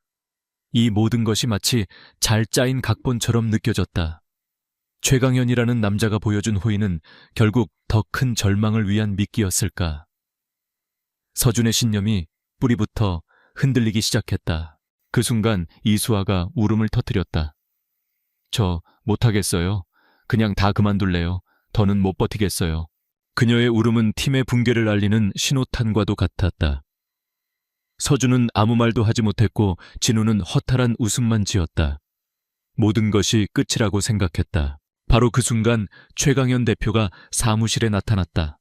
이 모든 것이 마치 잘 짜인 각본처럼 느껴졌다. 최강현이라는 남자가 보여준 호의는 결국 더 큰 절망을 위한 미끼였을까. 서준의 신념이 뿌리부터 흔들리기 시작했다. 그 순간 이수아가 울음을 터뜨렸다. 저 못하겠어요. 그냥 다 그만둘래요. 더는 못 버티겠어요. 그녀의 울음은 팀의 붕괴를 알리는 신호탄과도 같았다. 서준은 아무 말도 하지 못했고 진우는 허탈한 웃음만 지었다. 모든 것이 끝이라고 생각했다. 바로 그 순간 최강현 대표가 사무실에 나타났다.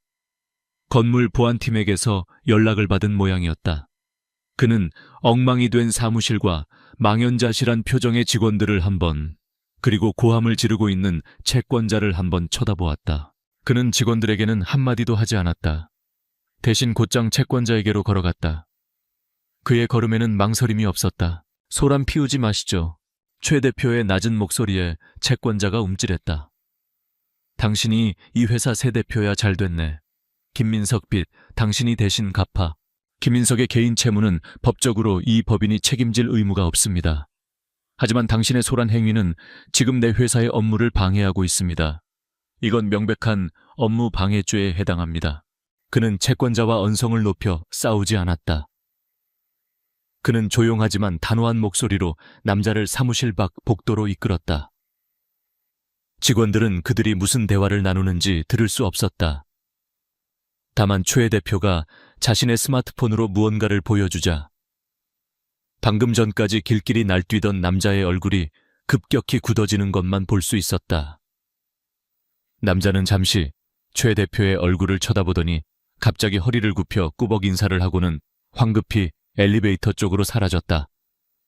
건물 보안팀에게서 연락을 받은 모양이었다. 그는 엉망이 된 사무실과 망연자실한 표정의 직원들을 한번, 그리고 고함을 지르고 있는 채권자를 한번 쳐다보았다. 그는 직원들에게는 한마디도 하지 않았다. 대신 곧장 채권자에게로 걸어갔다. 그의 걸음에는 망설임이 없었다. 소란 피우지 마시죠. 최 대표의 낮은 목소리에 채권자가 움찔했다. 당신이 이 회사 새 대표야 잘 됐네. 김민석 빚 당신이 대신 갚아. 김민석의 개인 채무는 법적으로 이 법인이 책임질 의무가 없습니다. 하지만 당신의 소란 행위는 지금 내 회사의 업무를 방해하고 있습니다. 이건 명백한 업무 방해죄에 해당합니다. 그는 채권자와 언성을 높여 싸우지 않았다. 그는 조용하지만 단호한 목소리로 남자를 사무실 밖 복도로 이끌었다. 직원들은 그들이 무슨 대화를 나누는지 들을 수 없었다. 다만 최 대표가 자신의 스마트폰으로 무언가를 보여주자 방금 전까지 길길이 날뛰던 남자의 얼굴이 급격히 굳어지는 것만 볼 수 있었다. 남자는 잠시 최 대표의 얼굴을 쳐다보더니 갑자기 허리를 굽혀 꾸벅 인사를 하고는 황급히 엘리베이터 쪽으로 사라졌다.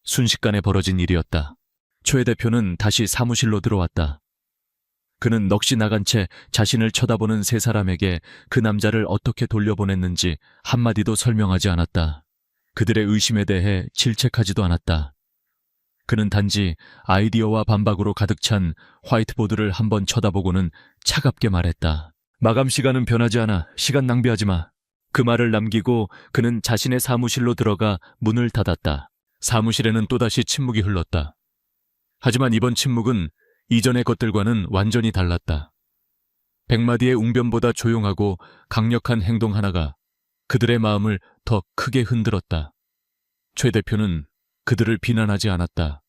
순식간에 벌어진 일이었다. 최 대표는 다시 사무실로 들어왔다. 그는 넋이 나간 채 자신을 쳐다보는 세 사람에게 그 남자를 어떻게 돌려보냈는지 한마디도 설명하지 않았다. 그들의 의심에 대해 질책하지도 않았다. 그는 단지 아이디어와 반박으로 가득 찬 화이트보드를 한번 쳐다보고는 차갑게 말했다. 마감 시간은 변하지 않아. 시간 낭비하지 마. 그 말을 남기고 그는 자신의 사무실로 들어가 문을 닫았다. 사무실에는 또다시 침묵이 흘렀다. 하지만 이번 침묵은 이전의 것들과는 완전히 달랐다. 100마디의 웅변보다 조용하고 강력한 행동 하나가 그들의 마음을 더 크게 흔들었다. 최 대표는 그들을 비난하지 않았다.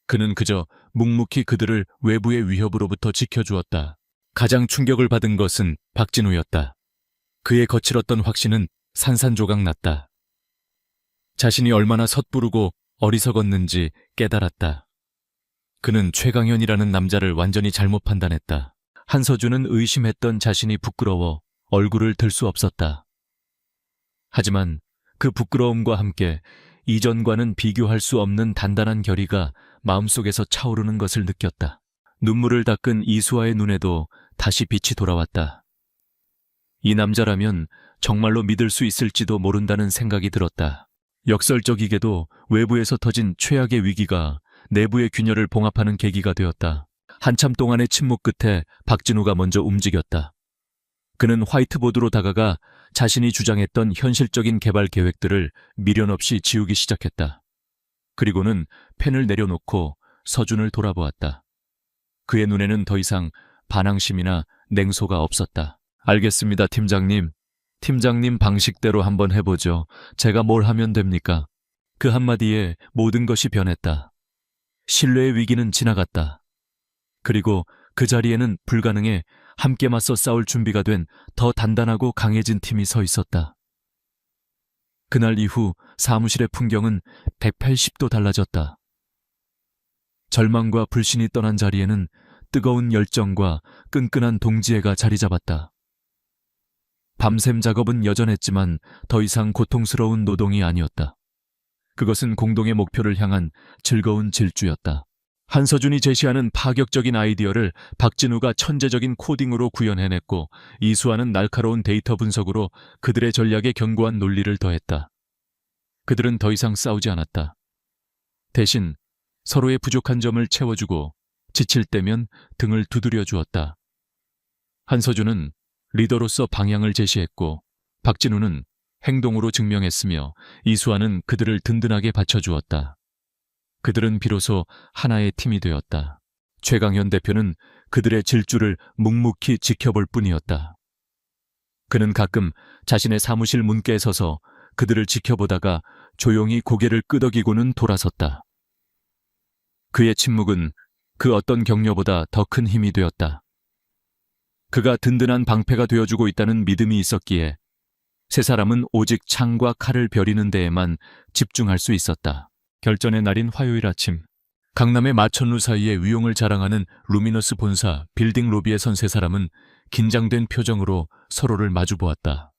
그는 그저 묵묵히 그들을 외부의 위협으로부터 지켜주었다. 가장 충격을 받은 것은 박진우였다. 그의 거칠었던 확신은 산산조각 났다. 자신이 얼마나 섣부르고 어리석었는지 깨달았다. 그는 최강현이라는 남자를 완전히 잘못 판단했다. 한서준은 의심했던 자신이 부끄러워 얼굴을 들 수 없었다. 하지만 그 부끄러움과 함께 이전과는 비교할 수 없는 단단한 결의가 마음속에서 차오르는 것을 느꼈다. 눈물을 닦은 이수아의 눈에도 다시 빛이 돌아왔다. 이 남자라면 정말로 믿을 수 있을지도 모른다는 생각이 들었다. 역설적이게도 외부에서 터진 최악의 위기가 내부의 균열을 봉합하는 계기가 되었다. 한참 동안의 침묵 끝에 박진우가 먼저 움직였다. 그는 화이트보드로 다가가 자신이 주장했던 현실적인 개발 계획들을 미련 없이 지우기 시작했다. 그리고는 펜을 내려놓고 서준을 돌아보았다. 그의 눈에는 더 이상 반항심이나 냉소가 없었다. 알겠습니다, 팀장님. 팀장님 방식대로 한번 해보죠. 제가 뭘 하면 됩니까? 그 한마디에 모든 것이 변했다. 신뢰의 위기는 지나갔다. 그리고 그 자리에는 불가능에 함께 맞서 싸울 준비가 된 더 단단하고 강해진 팀이 서 있었다. 그날 이후 사무실의 풍경은 180도 달라졌다. 절망과 불신이 떠난 자리에는 뜨거운 열정과 끈끈한 동지애가 자리 잡았다. 밤샘 작업은 여전했지만 더 이상 고통스러운 노동이 아니었다. 그것은 공동의 목표를 향한 즐거운 질주였다. 한서준이 제시하는 파격적인 아이디어를 박진우가 천재적인 코딩으로 구현해냈고 이수아는 날카로운 데이터 분석으로 그들의 전략에 견고한 논리를 더했다. 그들은 더 이상 싸우지 않았다. 대신 서로의 부족한 점을 채워주고 지칠 때면 등을 두드려 주었다. 한서준은 리더로서 방향을 제시했고 박진우는 행동으로 증명했으며 이수아는 그들을 든든하게 받쳐주었다. 그들은 비로소 하나의 팀이 되었다. 최강현 대표는 그들의 질주를 묵묵히 지켜볼 뿐이었다. 그는 가끔 자신의 사무실 문께에 서서 그들을 지켜보다가 조용히 고개를 끄덕이고는 돌아섰다. 그의 침묵은 그 어떤 격려보다 더 큰 힘이 되었다. 그가 든든한 방패가 되어주고 있다는 믿음이 있었기에 세 사람은 오직 창과 칼을 벼리는 데에만 집중할 수 있었다. 결전의 날인 화요일 아침, 강남의 마천루 사이에 위용을 자랑하는 루미너스 본사 빌딩 로비에 선 세 사람은 긴장된 표정으로 서로를 마주보았다.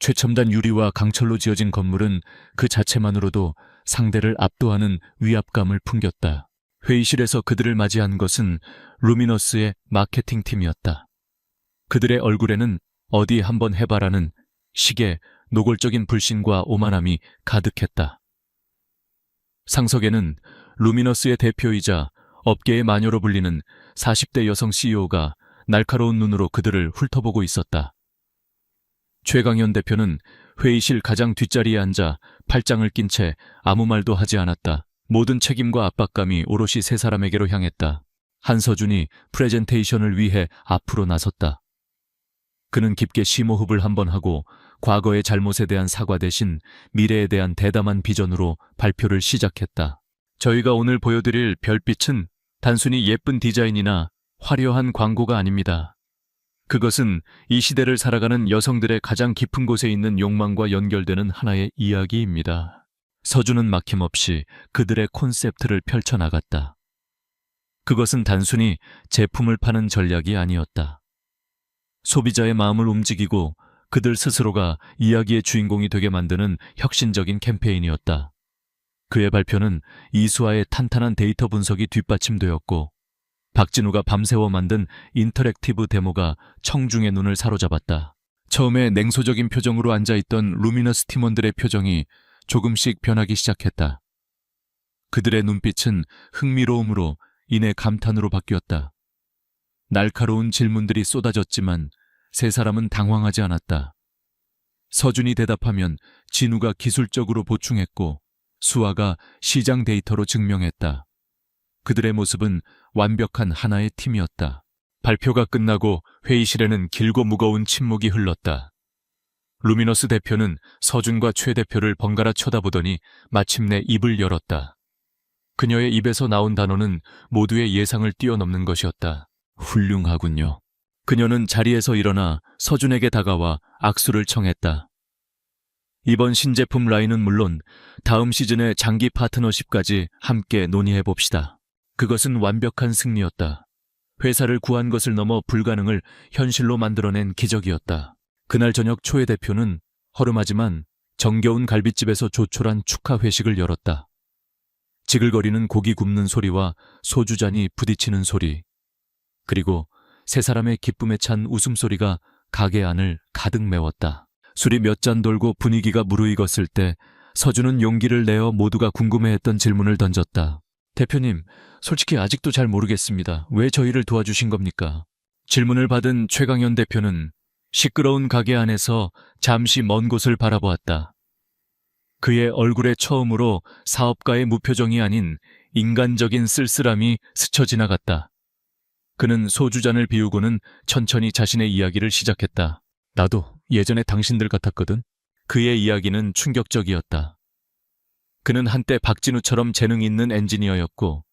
최첨단 유리와 강철로 지어진 건물은 그 자체만으로도 상대를 압도하는 위압감을 풍겼다. 회의실에서 그들을 맞이한 것은 루미너스의 마케팅팀이었다. 그들의 얼굴에는 어디 한번 해봐라는 식의 노골적인 불신과 오만함이 가득했다. 상석에는 루미너스의 대표이자 업계의 마녀로 불리는 40대 여성 CEO가 날카로운 눈으로 그들을 훑어보고 있었다. 최강현 대표는 회의실 가장 뒷자리에 앉아 팔짱을 낀 채 아무 말도 하지 않았다. 모든 책임과 압박감이 오롯이 세 사람에게로 향했다. 한서준이 프레젠테이션을 위해 앞으로 나섰다. 그는 깊게 심호흡을 한번 하고 과거의 잘못에 대한 사과 대신 미래에 대한 대담한 비전으로 발표를 시작했다. 저희가 오늘 보여드릴 별빛은 단순히 예쁜 디자인이나 화려한 광고가 아닙니다. 그것은 이 시대를 살아가는 여성들의 가장 깊은 곳에 있는 욕망과 연결되는 하나의 이야기입니다. 서준은 막힘없이 그들의 콘셉트를 펼쳐나갔다. 그것은 단순히 제품을 파는 전략이 아니었다. 소비자의 마음을 움직이고 그들 스스로가 이야기의 주인공이 되게 만드는 혁신적인 캠페인이었다. 그의 발표는 이수아의 탄탄한 데이터 분석이 뒷받침되었고 박진우가 밤새워 만든 인터랙티브 데모가 청중의 눈을 사로잡았다. 처음에 냉소적인 표정으로 앉아있던 루미너스 팀원들의 표정이 조금씩 변하기 시작했다. 그들의 눈빛은 흥미로움으로 이내 감탄으로 바뀌었다. 날카로운 질문들이 쏟아졌지만 세 사람은 당황하지 않았다. 서준이 대답하면 진우가 기술적으로 보충했고 수아가 시장 데이터로 증명했다. 그들의 모습은 완벽한 하나의 팀이었다. 발표가 끝나고 회의실에는 길고 무거운 침묵이 흘렀다. 루미너스 대표는 서준과 최 대표를 번갈아 쳐다보더니 마침내 입을 열었다. 그녀의 입에서 나온 단어는 모두의 예상을 뛰어넘는 것이었다. 훌륭하군요. 그녀는 자리에서 일어나 서준에게 다가와 악수를 청했다. 이번 신제품 라인은 물론 다음 시즌의 장기 파트너십까지 함께 논의해봅시다. 그것은 완벽한 승리였다. 회사를 구한 것을 넘어 불가능을 현실로 만들어낸 기적이었다. 그날 저녁 초의 대표는 허름하지만 정겨운 갈빗집에서 조촐한 축하 회식을 열었다. 지글거리는 고기 굽는 소리와 소주잔이 부딪히는 소리, 그리고 세 사람의 기쁨에 찬 웃음소리가 가게 안을 가득 메웠다. 술이 몇 잔 돌고 분위기가 무르익었을 때 서준은 용기를 내어 모두가 궁금해했던 질문을 던졌다. 대표님, 솔직히 아직도 잘 모르겠습니다. 왜 저희를 도와주신 겁니까? 질문을 받은 최강현 대표는 시끄러운 가게 안에서 잠시 먼 곳을 바라보았다. 그의 얼굴에 처음으로 사업가의 무표정이 아닌 인간적인 쓸쓸함이 스쳐 지나갔다. 그는 소주잔을 비우고는 천천히 자신의 이야기를 시작했다. 나도 예전에 당신들 같았거든. 그의 이야기는 충격적이었다. 그는 한때 박진우처럼 재능 있는 엔지니어였고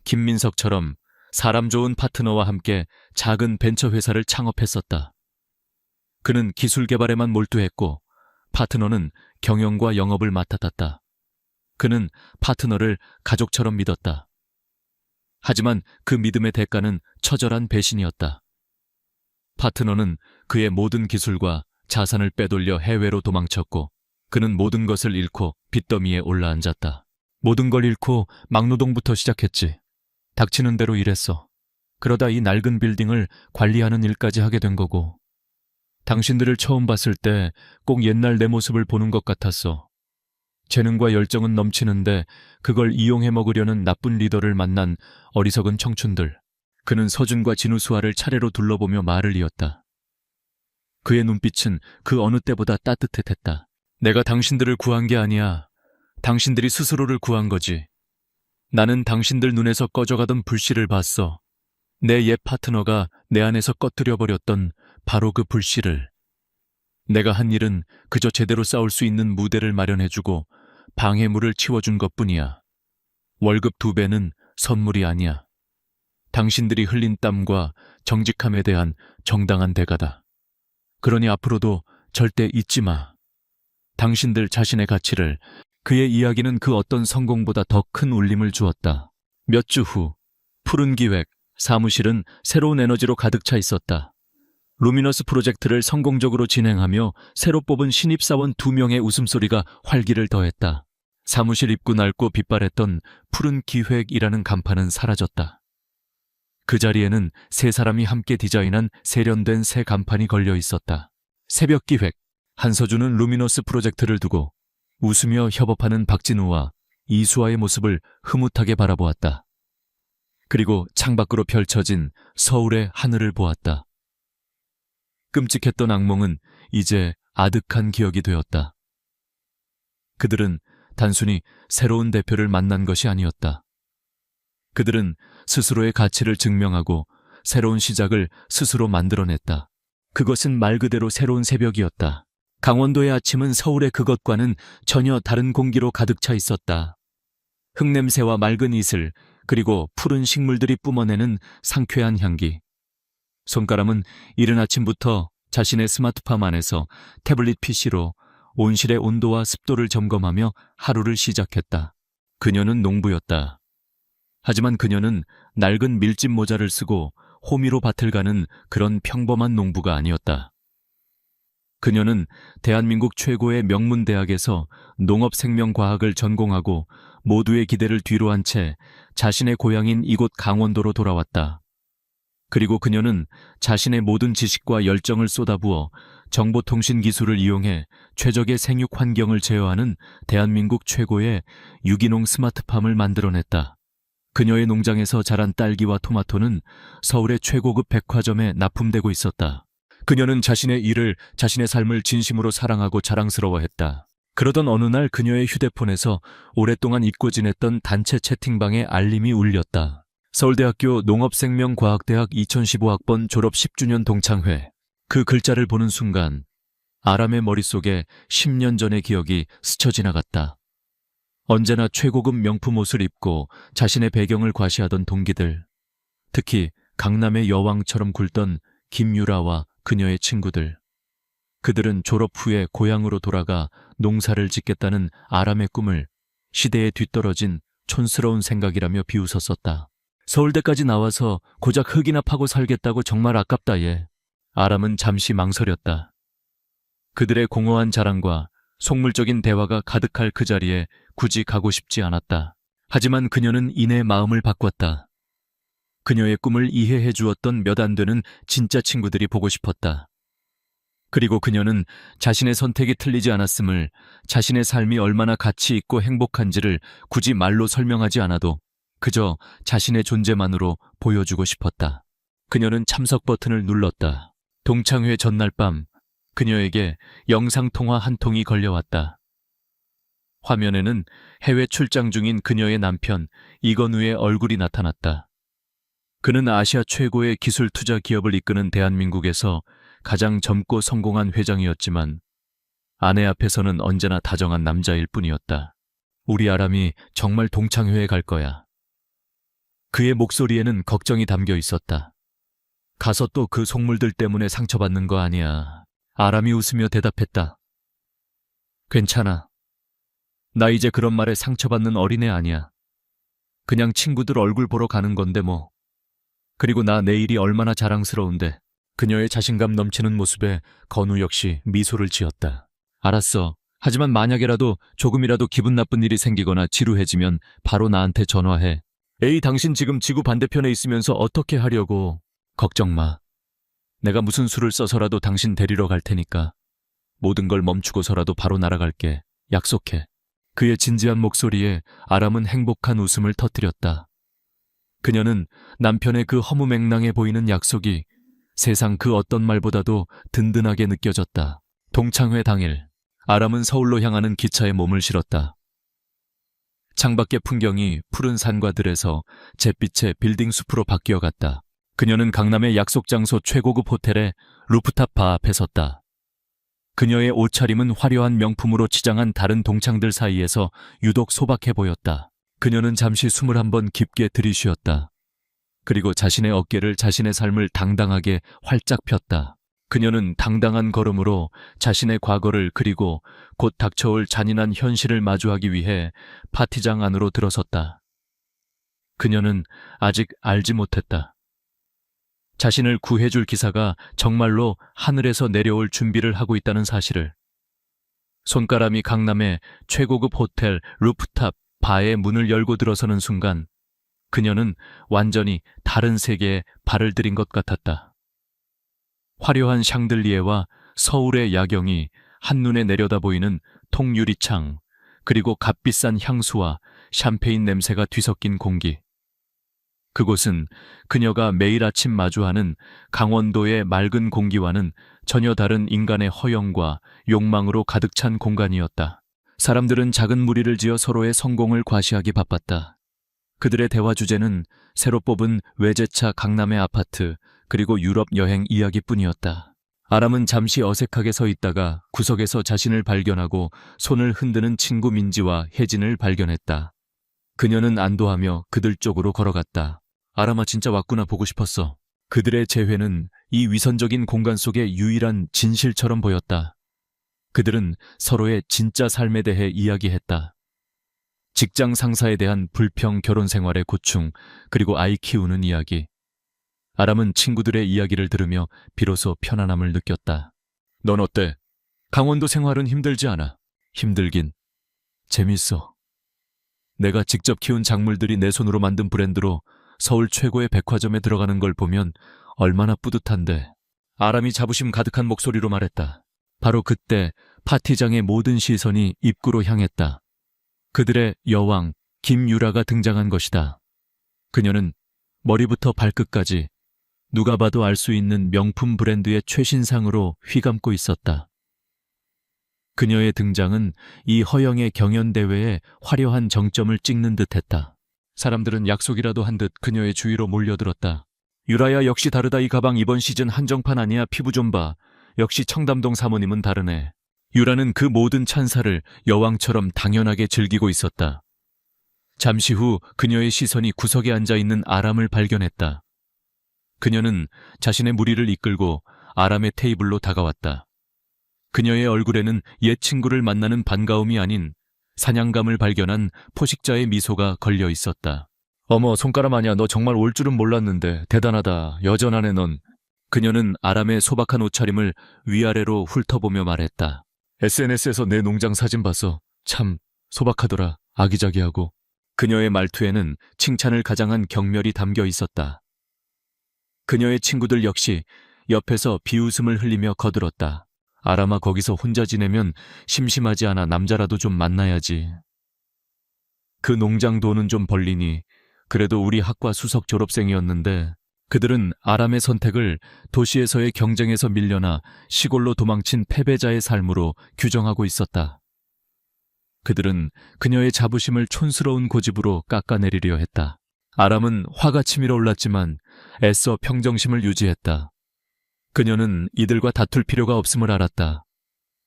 김민석처럼 사람 좋은 파트너와 함께 작은 벤처 회사를 창업했었다. 그는 기술 개발에만 몰두했고 파트너는 경영과 영업을 맡았다. 그는 파트너를 가족처럼 믿었다. 하지만 그 믿음의 대가는 처절한 배신이었다. 파트너는 그의 모든 기술과 자산을 빼돌려 해외로 도망쳤고 그는 모든 것을 잃고 빚더미에 올라앉았다. 모든 걸 잃고 막노동부터 시작했지. 닥치는 대로 일했어. 그러다 이 낡은 빌딩을 관리하는 일까지 하게 된 거고. 당신들을 처음 봤을 때 꼭 옛날 내 모습을 보는 것 같았어. 재능과 열정은 넘치는데 그걸 이용해 먹으려는 나쁜 리더를 만난 어리석은 청춘들. 그는 서준과 진우 수아를 차례로 둘러보며 말을 이었다. 그의 눈빛은 그 어느 때보다 따뜻했다. 내가 당신들을 구한 게 아니야. 당신들이 스스로를 구한 거지. 나는 당신들 눈에서 꺼져가던 불씨를 봤어. 내 옛 파트너가 내 안에서 꺼뜨려버렸던 바로 그 불씨를. 내가 한 일은 그저 제대로 싸울 수 있는 무대를 마련해주고 방해물을 치워준 것뿐이야. 월급 2배는 선물이 아니야. 당신들이 흘린 땀과 정직함에 대한 정당한 대가다. 그러니 앞으로도 절대 잊지 마. 당신들 자신의 가치를. 그의 이야기는 그 어떤 성공보다 더 큰 울림을 주었다. 몇 주 후, 푸른 기획, 사무실은 새로운 에너지로 가득 차 있었다. 루미너스 프로젝트를 성공적으로 진행하며 새로 뽑은 신입사원 2명의 웃음소리가 활기를 더했다. 사무실 입구 낡고 빛바랬던 푸른 기획이라는 간판은 사라졌다. 그 자리에는 세 사람이 함께 디자인한 세련된 새 간판이 걸려 있었다. 새벽 기획, 한서준은 루미너스 프로젝트를 두고 웃으며 협업하는 박진우와 이수아의 모습을 흐뭇하게 바라보았다. 그리고 창밖으로 펼쳐진 서울의 하늘을 보았다. 끔찍했던 악몽은 이제 아득한 기억이 되었다. 그들은 단순히 새로운 대표를 만난 것이 아니었다. 그들은 스스로의 가치를 증명하고 새로운 시작을 스스로 만들어냈다. 그것은 말 그대로 새로운 새벽이었다. 강원도의 아침은 서울의 그것과는 전혀 다른 공기로 가득 차 있었다. 흙냄새와 맑은 이슬, 그리고 푸른 식물들이 뿜어내는 상쾌한 향기. 손가람은 이른 아침부터 자신의 스마트팜 안에서 태블릿 PC로 온실의 온도와 습도를 점검하며 하루를 시작했다. 그녀는 농부였다. 하지만 그녀는 낡은 밀짚 모자를 쓰고 호미로 밭을 가는 그런 평범한 농부가 아니었다. 그녀는 대한민국 최고의 명문대학에서 농업생명과학을 전공하고 모두의 기대를 뒤로 한 채 자신의 고향인 이곳 강원도로 돌아왔다. 그리고 그녀는 자신의 모든 지식과 열정을 쏟아부어 정보통신 기술을 이용해 최적의 생육 환경을 제어하는 대한민국 최고의 유기농 스마트팜을 만들어냈다. 그녀의 농장에서 자란 딸기와 토마토는 서울의 최고급 백화점에 납품되고 있었다. 그녀는 자신의 일을, 자신의 삶을 진심으로 사랑하고 자랑스러워했다. 그러던 어느 날 그녀의 휴대폰에서 오랫동안 잊고 지냈던 단체 채팅방에 알림이 울렸다. 서울대학교 농업생명과학대학 2015학번 졸업 10주년 동창회. 그 글자를 보는 순간 아람의 머릿속에 10년 전의 기억이 스쳐 지나갔다. 언제나 최고급 명품 옷을 입고 자신의 배경을 과시하던 동기들, 특히 강남의 여왕처럼 굴던 김유라와 그녀의 친구들. 그들은 졸업 후에 고향으로 돌아가 농사를 짓겠다는 아람의 꿈을 시대에 뒤떨어진 촌스러운 생각이라며 비웃었었다. 서울대까지 나와서 고작 흙이나 파고 살겠다고 정말 아깝다 얘. 아람은 잠시 망설였다. 그들의 공허한 자랑과 속물적인 대화가 가득할 그 자리에 굳이 가고 싶지 않았다. 하지만 그녀는 이내 마음을 바꿨다. 그녀의 꿈을 이해해 주었던 몇 안 되는 진짜 친구들이 보고 싶었다. 그리고 그녀는 자신의 선택이 틀리지 않았음을, 자신의 삶이 얼마나 가치 있고 행복한지를 굳이 말로 설명하지 않아도 그저 자신의 존재만으로 보여주고 싶었다. 그녀는 참석 버튼을 눌렀다. 동창회 전날 밤, 그녀에게 영상통화 한 통이 걸려왔다. 화면에는 해외 출장 중인 그녀의 남편 이건우의 얼굴이 나타났다. 그는 아시아 최고의 기술 투자 기업을 이끄는 대한민국에서 가장 젊고 성공한 회장이었지만 아내 앞에서는 언제나 다정한 남자일 뿐이었다. 우리 아람이 정말 동창회에 갈 거야. 그의 목소리에는 걱정이 담겨 있었다. 가서 또 그 속물들 때문에 상처받는 거 아니야. 아람이 웃으며 대답했다. 괜찮아. 나 이제 그런 말에 상처받는 어린애 아니야. 그냥 친구들 얼굴 보러 가는 건데 뭐. 그리고 나 내일이 얼마나 자랑스러운데. 그녀의 자신감 넘치는 모습에 건우 역시 미소를 지었다. 알았어. 하지만 만약에라도 조금이라도 기분 나쁜 일이 생기거나 지루해지면 바로 나한테 전화해. 에이, 당신 지금 지구 반대편에 있으면서 어떻게 하려고. 걱정 마. 내가 무슨 수를 써서라도 당신 데리러 갈 테니까. 모든 걸 멈추고서라도 바로 날아갈게. 약속해. 그의 진지한 목소리에 아람은 행복한 웃음을 터뜨렸다. 그녀는 남편의 그 허무맹랑해 보이는 약속이 세상 그 어떤 말보다도 든든하게 느껴졌다. 동창회 당일, 아람은 서울로 향하는 기차에 몸을 실었다. 창밖의 풍경이 푸른 산과 들에서 잿빛의 빌딩 숲으로 바뀌어갔다. 그녀는 강남의 약속 장소 최고급 호텔의 루프탑 바 앞에 섰다. 그녀의 옷차림은 화려한 명품으로 치장한 다른 동창들 사이에서 유독 소박해 보였다. 그녀는 잠시 숨을 한번 깊게 들이쉬었다. 그리고 자신의 어깨를, 자신의 삶을 당당하게 활짝 폈다. 그녀는 당당한 걸음으로 자신의 과거를, 그리고 곧 닥쳐올 잔인한 현실을 마주하기 위해 파티장 안으로 들어섰다. 그녀는 아직 알지 못했다. 자신을 구해줄 기사가 정말로 하늘에서 내려올 준비를 하고 있다는 사실을. 손가람이 강남의 최고급 호텔 루프탑 바의 문을 열고 들어서는 순간 그녀는 완전히 다른 세계에 발을 들인 것 같았다. 화려한 샹들리에와 서울의 야경이 한눈에 내려다 보이는 통유리창, 그리고 값비싼 향수와 샴페인 냄새가 뒤섞인 공기. 그곳은 그녀가 매일 아침 마주하는 강원도의 맑은 공기와는 전혀 다른 인간의 허영과 욕망으로 가득 찬 공간이었다. 사람들은 작은 무리를 지어 서로의 성공을 과시하기 바빴다. 그들의 대화 주제는 새로 뽑은 외제차 강남의 아파트, 그리고 유럽 여행 이야기뿐이었다. 아람은 잠시 어색하게 서 있다가 구석에서 자신을 발견하고 손을 흔드는 친구 민지와 혜진을 발견했다. 그녀는 안도하며 그들 쪽으로 걸어갔다. 아람아, 진짜 왔구나. 보고 싶었어. 그들의 재회는 이 위선적인 공간 속의 유일한 진실처럼 보였다. 그들은 서로의 진짜 삶에 대해 이야기했다. 직장 상사에 대한 불평, 결혼 생활의 고충, 그리고 아이 키우는 이야기. 아람은 친구들의 이야기를 들으며 비로소 편안함을 느꼈다. 넌 어때? 강원도 생활은 힘들지 않아? 힘들긴. 재밌어. 내가 직접 키운 작물들이 내 손으로 만든 브랜드로 서울 최고의 백화점에 들어가는 걸 보면 얼마나 뿌듯한데. 아람이 자부심 가득한 목소리로 말했다. 바로 그때 파티장의 모든 시선이 입구로 향했다. 그들의 여왕 김유라가 등장한 것이다. 그녀는 머리부터 발끝까지 누가 봐도 알 수 있는 명품 브랜드의 최신상으로 휘감고 있었다. 그녀의 등장은 이 허영의 경연대회에 화려한 정점을 찍는 듯했다. 사람들은 약속이라도 한 듯 그녀의 주위로 몰려들었다. 유라야, 역시 다르다. 이 가방 이번 시즌 한정판 아니야. 피부 좀 봐. 역시 청담동 사모님은 다르네. 유라는 그 모든 찬사를 여왕처럼 당연하게 즐기고 있었다. 잠시 후 그녀의 시선이 구석에 앉아있는 아람을 발견했다. 그녀는 자신의 무리를 이끌고 아람의 테이블로 다가왔다. 그녀의 얼굴에는 옛 친구를 만나는 반가움이 아닌 사냥감을 발견한 포식자의 미소가 걸려 있었다. 어머, 손가락 아냐, 너 정말 올 줄은 몰랐는데 대단하다. 여전하네 넌. 그녀는 아람의 소박한 옷차림을 위아래로 훑어보며 말했다. SNS에서 내 농장 사진 봤어. 참 소박하더라. 아기자기하고. 그녀의 말투에는 칭찬을 가장한 경멸이 담겨 있었다. 그녀의 친구들 역시 옆에서 비웃음을 흘리며 거들었다. 아람아, 거기서 혼자 지내면 심심하지 않아. 남자라도 좀 만나야지. 그 농장 돈은 좀 벌리니 그래도 우리 학과 수석 졸업생이었는데 그들은 아람의 선택을 도시에서의 경쟁에서 밀려나 시골로 도망친 패배자의 삶으로 규정하고 있었다. 그들은 그녀의 자부심을 촌스러운 고집으로 깎아내리려 했다. 아람은 화가 치밀어 올랐지만 애써 평정심을 유지했다. 그녀는 이들과 다툴 필요가 없음을 알았다.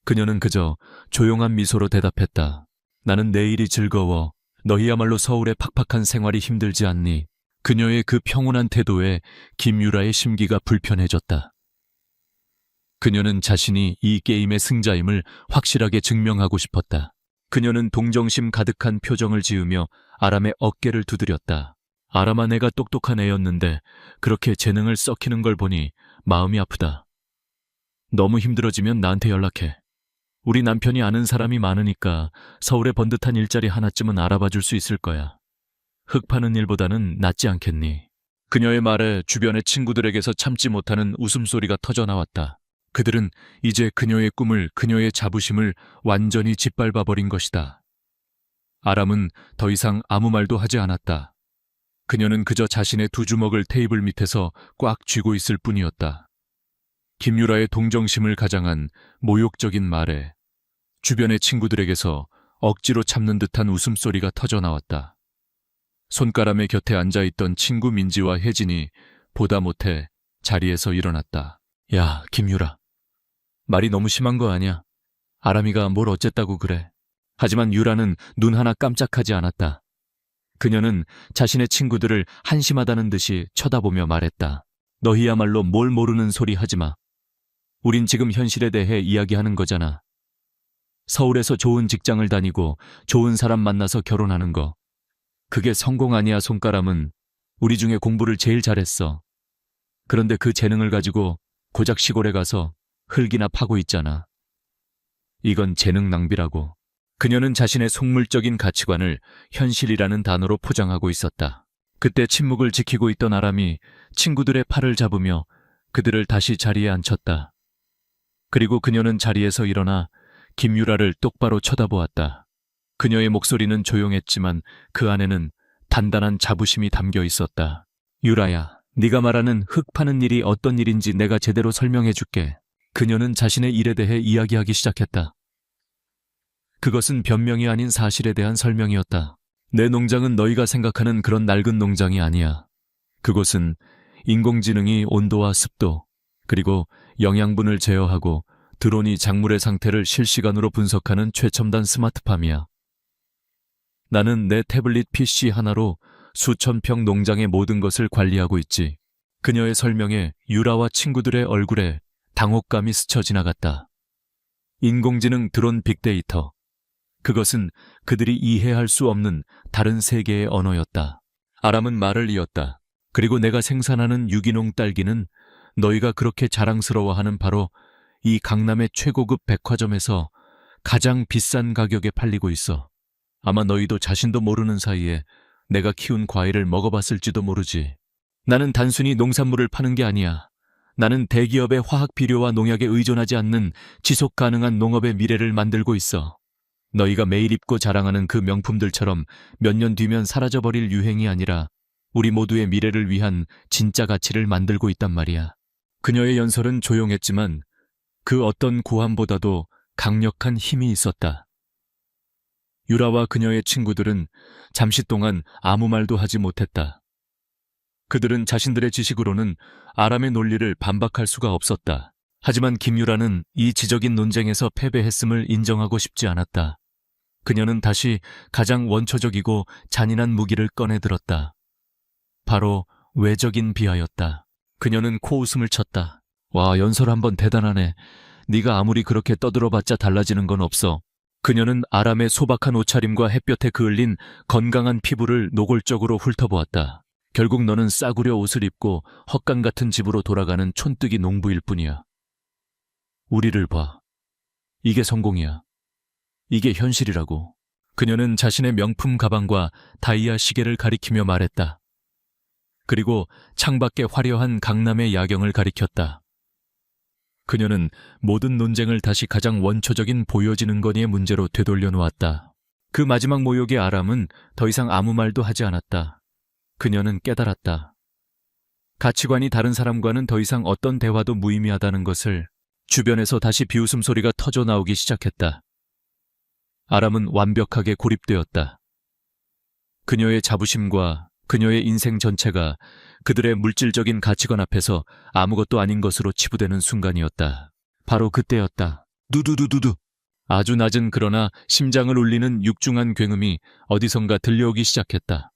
그녀는 그저 조용한 미소로 대답했다. 나는 내일이 즐거워. 너희야말로 서울의 팍팍한 생활이 힘들지 않니? 그녀의 그 평온한 태도에 김유라의 심기가 불편해졌다. 그녀는 자신이 이 게임의 승자임을 확실하게 증명하고 싶었다. 그녀는 동정심 가득한 표정을 지으며 아람의 어깨를 두드렸다. 아람아, 내가 똑똑한 애였는데 그렇게 재능을 썩히는 걸 보니 마음이 아프다. 너무 힘들어지면 나한테 연락해. 우리 남편이 아는 사람이 많으니까 서울에 번듯한 일자리 하나쯤은 알아봐 줄 수 있을 거야. 흙 파는 일보다는 낫지 않겠니? 그녀의 말에 주변의 친구들에게서 참지 못하는 웃음소리가 터져나왔다. 그들은 이제 그녀의 꿈을, 그녀의 자부심을 완전히 짓밟아버린 것이다. 아람은 더 이상 아무 말도 하지 않았다. 그녀는 그저 자신의 두 주먹을 테이블 밑에서 꽉 쥐고 있을 뿐이었다. 김유라의 동정심을 가장한 모욕적인 말에 주변의 친구들에게서 억지로 참는 듯한 웃음소리가 터져나왔다. 손가람의 곁에 앉아있던 친구 민지와 혜진이 보다 못해 자리에서 일어났다. 야, 김유라. 말이 너무 심한 거 아니야? 아람이가 뭘 어쨌다고 그래. 하지만 유라는 눈 하나 깜짝하지 않았다. 그녀는 자신의 친구들을 한심하다는 듯이 쳐다보며 말했다. 너희야말로 뭘 모르는 소리 하지 마. 우린 지금 현실에 대해 이야기하는 거잖아. 서울에서 좋은 직장을 다니고 좋은 사람 만나서 결혼하는 거. 그게 성공 아니야. 손가람은 우리 중에 공부를 제일 잘했어. 그런데 그 재능을 가지고 고작 시골에 가서 흙이나 파고 있잖아. 이건 재능 낭비라고. 그녀는 자신의 속물적인 가치관을 현실이라는 단어로 포장하고 있었다. 그때 침묵을 지키고 있던 아람이 친구들의 팔을 잡으며 그들을 다시 자리에 앉혔다. 그리고 그녀는 자리에서 일어나 김유라를 똑바로 쳐다보았다. 그녀의 목소리는 조용했지만 그 안에는 단단한 자부심이 담겨 있었다. 유라야, 네가 말하는 흙 파는 일이 어떤 일인지 내가 제대로 설명해 줄게. 그녀는 자신의 일에 대해 이야기하기 시작했다. 그것은 변명이 아닌 사실에 대한 설명이었다. 내 농장은 너희가 생각하는 그런 낡은 농장이 아니야. 그곳은 인공지능이 온도와 습도, 그리고 영양분을 제어하고 드론이 작물의 상태를 실시간으로 분석하는 최첨단 스마트팜이야. 나는 내 태블릿 PC 하나로 수천 평 농장의 모든 것을 관리하고 있지. 그녀의 설명에 유라와 친구들의 얼굴에 당혹감이 스쳐 지나갔다. 인공지능 드론 빅데이터. 그것은 그들이 이해할 수 없는 다른 세계의 언어였다. 아람은 말을 이었다. 그리고 내가 생산하는 유기농 딸기는 너희가 그렇게 자랑스러워하는 바로 이 강남의 최고급 백화점에서 가장 비싼 가격에 팔리고 있어. 아마 너희도 자신도 모르는 사이에 내가 키운 과일을 먹어봤을지도 모르지. 나는 단순히 농산물을 파는 게 아니야. 나는 대기업의 화학 비료와 농약에 의존하지 않는 지속 가능한 농업의 미래를 만들고 있어. 너희가 매일 입고 자랑하는 그 명품들처럼 몇 년 뒤면 사라져버릴 유행이 아니라 우리 모두의 미래를 위한 진짜 가치를 만들고 있단 말이야. 그녀의 연설은 조용했지만 그 어떤 고함보다도 강력한 힘이 있었다. 유라와 그녀의 친구들은 잠시 동안 아무 말도 하지 못했다. 그들은 자신들의 지식으로는 아람의 논리를 반박할 수가 없었다. 하지만 김유라는 이 지적인 논쟁에서 패배했음을 인정하고 싶지 않았다. 그녀는 다시 가장 원초적이고 잔인한 무기를 꺼내들었다. 바로 외적인 비하였다. 그녀는 코웃음을 쳤다. 와, 연설 한번 대단하네. 네가 아무리 그렇게 떠들어봤자 달라지는 건 없어. 그녀는 아람의 소박한 옷차림과 햇볕에 그을린 건강한 피부를 노골적으로 훑어보았다. 결국 너는 싸구려 옷을 입고 헛간 같은 집으로 돌아가는 촌뜨기 농부일 뿐이야. 우리를 봐. 이게 성공이야. 이게 현실이라고. 그녀는 자신의 명품 가방과 다이아 시계를 가리키며 말했다. 그리고 창밖의 화려한 강남의 야경을 가리켰다. 그녀는 모든 논쟁을 다시 가장 원초적인 보여지는거니의 문제로 되돌려 놓았다. 그 마지막 모욕의 아람은 더 이상 아무 말도 하지 않았다. 그녀는 깨달았다. 가치관이 다른 사람과는 더 이상 어떤 대화도 무의미하다는 것을. 주변에서 다시 비웃음 소리가 터져 나오기 시작했다. 아람은 완벽하게 고립되었다. 그녀의 자부심과 그녀의 인생 전체가 그들의 물질적인 가치관 앞에서 아무것도 아닌 것으로 치부되는 순간이었다. 바로 그때였다. 두두두두두. 아주 낮은 그러나 심장을 울리는 육중한 굉음이 어디선가 들려오기 시작했다.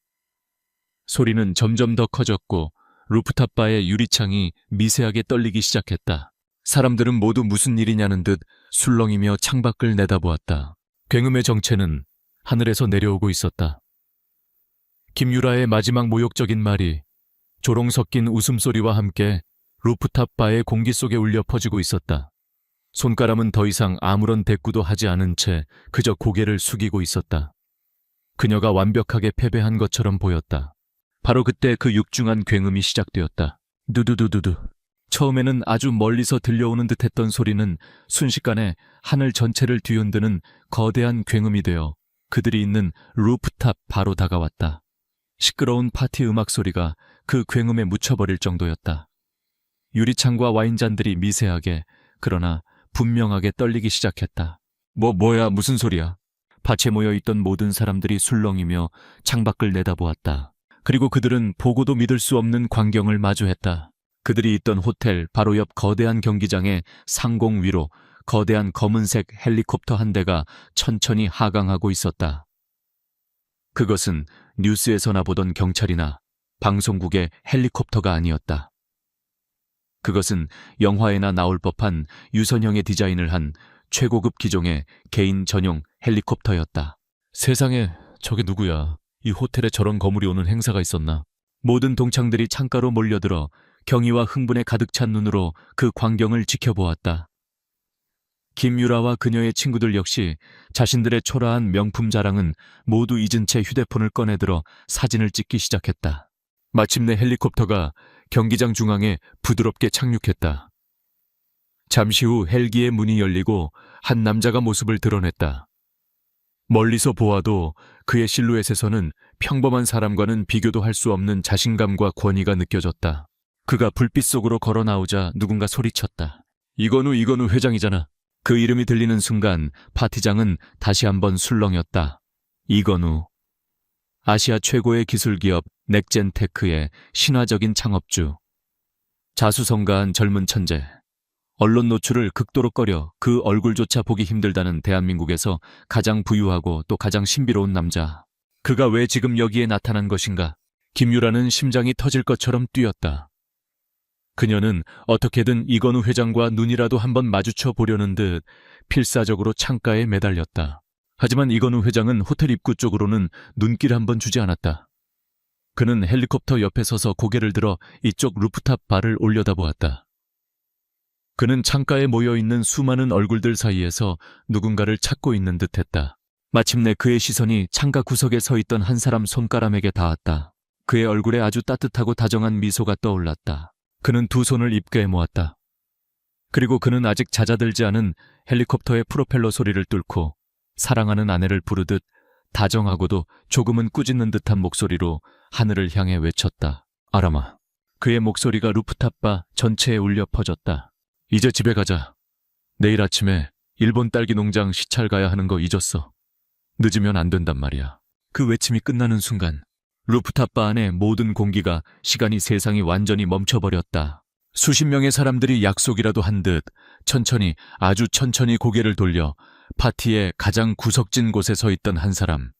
소리는 점점 더 커졌고 루프탑 바의 유리창이 미세하게 떨리기 시작했다. 사람들은 모두 무슨 일이냐는 듯 술렁이며 창밖을 내다보았다. 굉음의 정체는 하늘에서 내려오고 있었다. 김유라의 마지막 모욕적인 말이 조롱 섞인 웃음소리와 함께 루프탑 바의 공기 속에 울려 퍼지고 있었다. 손가락은 더 이상 아무런 대꾸도 하지 않은 채 그저 고개를 숙이고 있었다. 그녀가 완벽하게 패배한 것처럼 보였다. 바로 그때 그 육중한 굉음이 시작되었다. 두두두두두. 처음에는 아주 멀리서 들려오는 듯했던 소리는 순식간에 하늘 전체를 뒤흔드는 거대한 굉음이 되어 그들이 있는 루프탑 바로 다가왔다. 시끄러운 파티 음악 소리가 그 굉음에 묻혀버릴 정도였다. 유리창과 와인잔들이 미세하게 그러나 분명하게 떨리기 시작했다. 뭐야 무슨 소리야? 밭에 모여있던 모든 사람들이 술렁이며 창밖을 내다보았다. 그리고 그들은 보고도 믿을 수 없는 광경을 마주했다. 그들이 있던 호텔 바로 옆 거대한 경기장의 상공 위로 거대한 검은색 헬리콥터 한 대가 천천히 하강하고 있었다. 그것은 뉴스에서나 보던 경찰이나 방송국의 헬리콥터가 아니었다. 그것은 영화에나 나올 법한 유선형의 디자인을 한 최고급 기종의 개인 전용 헬리콥터였다. 세상에, 저게 누구야? 이 호텔에 저런 거물이 오는 행사가 있었나? 모든 동창들이 창가로 몰려들어 경의와 흥분에 가득 찬 눈으로 그 광경을 지켜보았다. 김유라와 그녀의 친구들 역시 자신들의 초라한 명품 자랑은 모두 잊은 채 휴대폰을 꺼내들어 사진을 찍기 시작했다. 마침내 헬리콥터가 경기장 중앙에 부드럽게 착륙했다. 잠시 후 헬기의 문이 열리고 한 남자가 모습을 드러냈다. 멀리서 보아도 그의 실루엣에서는 평범한 사람과는 비교도 할 수 없는 자신감과 권위가 느껴졌다. 그가 불빛 속으로 걸어 나오자 누군가 소리쳤다. 이건우 회장이잖아. 그 이름이 들리는 순간 파티장은 다시 한번 술렁였다. 이건우. 아시아 최고의 기술기업 넥젠테크의 신화적인 창업주. 자수성가한 젊은 천재. 언론 노출을 극도로 꺼려 그 얼굴조차 보기 힘들다는 대한민국에서 가장 부유하고 또 가장 신비로운 남자. 그가 왜 지금 여기에 나타난 것인가? 김유라는 심장이 터질 것처럼 뛰었다. 그녀는 어떻게든 이건우 회장과 눈이라도 한번 마주쳐 보려는 듯 필사적으로 창가에 매달렸다. 하지만 이건우 회장은 호텔 입구 쪽으로는 눈길 한번 주지 않았다. 그는 헬리콥터 옆에 서서 고개를 들어 이쪽 루프탑 바를 올려다보았다. 그는 창가에 모여있는 수많은 얼굴들 사이에서 누군가를 찾고 있는 듯했다. 마침내 그의 시선이 창가 구석에 서 있던 한 사람 손가락에게 닿았다. 그의 얼굴에 아주 따뜻하고 다정한 미소가 떠올랐다. 그는 두 손을 입가에 모았다. 그리고 그는 아직 잦아들지 않은 헬리콥터의 프로펠러 소리를 뚫고 사랑하는 아내를 부르듯 다정하고도 조금은 꾸짖는 듯한 목소리로 하늘을 향해 외쳤다. 아람아. 그의 목소리가 루프탑 바 전체에 울려 퍼졌다. 이제 집에 가자. 내일 아침에 일본 딸기 농장 시찰 가야 하는 거 잊었어. 늦으면 안 된단 말이야. 그 외침이 끝나는 순간 루프탑 바 안의 모든 공기가 시간이 세상이 완전히 멈춰버렸다. 수십 명의 사람들이 약속이라도 한 듯 천천히, 아주 천천히 고개를 돌려 파티의 가장 구석진 곳에 서 있던 한 사람.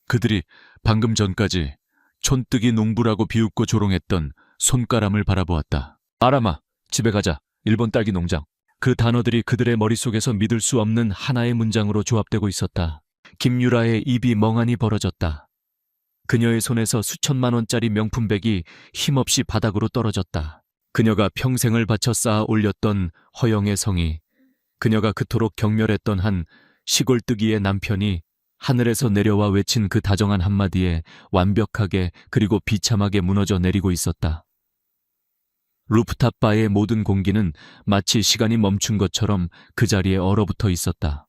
그들이 방금 전까지 촌뜨기 농부라고 비웃고 조롱했던 손가람을 바라보았다. 아람아, 집에 가자. 일본 딸기 농장. 그 단어들이 그들의 머릿속에서 믿을 수 없는 하나의 문장으로 조합되고 있었다. 김유라의 입이 멍하니 벌어졌다. 그녀의 손에서 수천만 원짜리 명품백이 힘없이 바닥으로 떨어졌다. 그녀가 평생을 바쳐 쌓아 올렸던 허영의 성이, 그녀가 그토록 경멸했던 한 시골뜨기의 남편이 하늘에서 내려와 외친 그 다정한 한마디에 완벽하게 그리고 비참하게 무너져 내리고 있었다. 루프탑 바의 모든 공기는 마치 시간이 멈춘 것처럼 그 자리에 얼어붙어 있었다.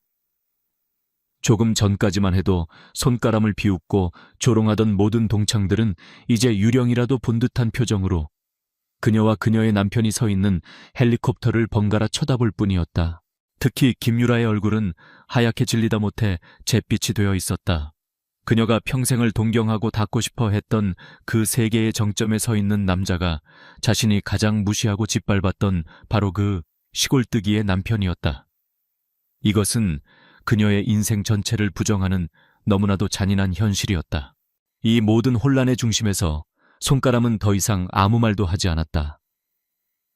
조금 전까지만 해도 손가람을 비웃고 조롱하던 모든 동창들은 이제 유령이라도 본 듯한 표정으로 그녀와 그녀의 남편이 서 있는 헬리콥터를 번갈아 쳐다볼 뿐이었다. 특히 김유라의 얼굴은 하얗게 질리다 못해 잿빛이 되어 있었다. 그녀가 평생을 동경하고 닿고 싶어 했던 그 세계의 정점에 서 있는 남자가 자신이 가장 무시하고 짓밟았던 바로 그 시골뜨기의 남편이었다. 이것은 그녀의 인생 전체를 부정하는 너무나도 잔인한 현실이었다. 이 모든 혼란의 중심에서 손가람은 더 이상 아무 말도 하지 않았다.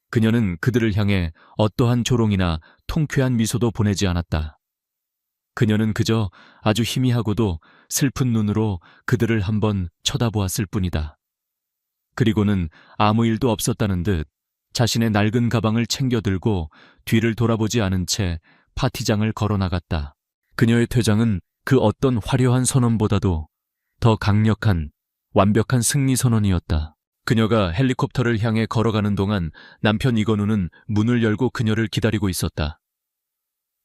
그녀는 그들을 향해 어떠한 조롱이나 통쾌한 미소도 보내지 않았다. 그녀는 그저 아주 희미하고도 슬픈 눈으로 그들을 한번 쳐다보았을 뿐이다. 그리고는 아무 일도 없었다는 듯 자신의 낡은 가방을 챙겨 들고 뒤를 돌아보지 않은 채 파티장을 걸어나갔다. 그녀의 퇴장은 그 어떤 화려한 선언보다도 더 강력한 완벽한 승리 선언이었다. 그녀가 헬리콥터를 향해 걸어가는 동안 남편 이건우는 문을 열고 그녀를 기다리고 있었다.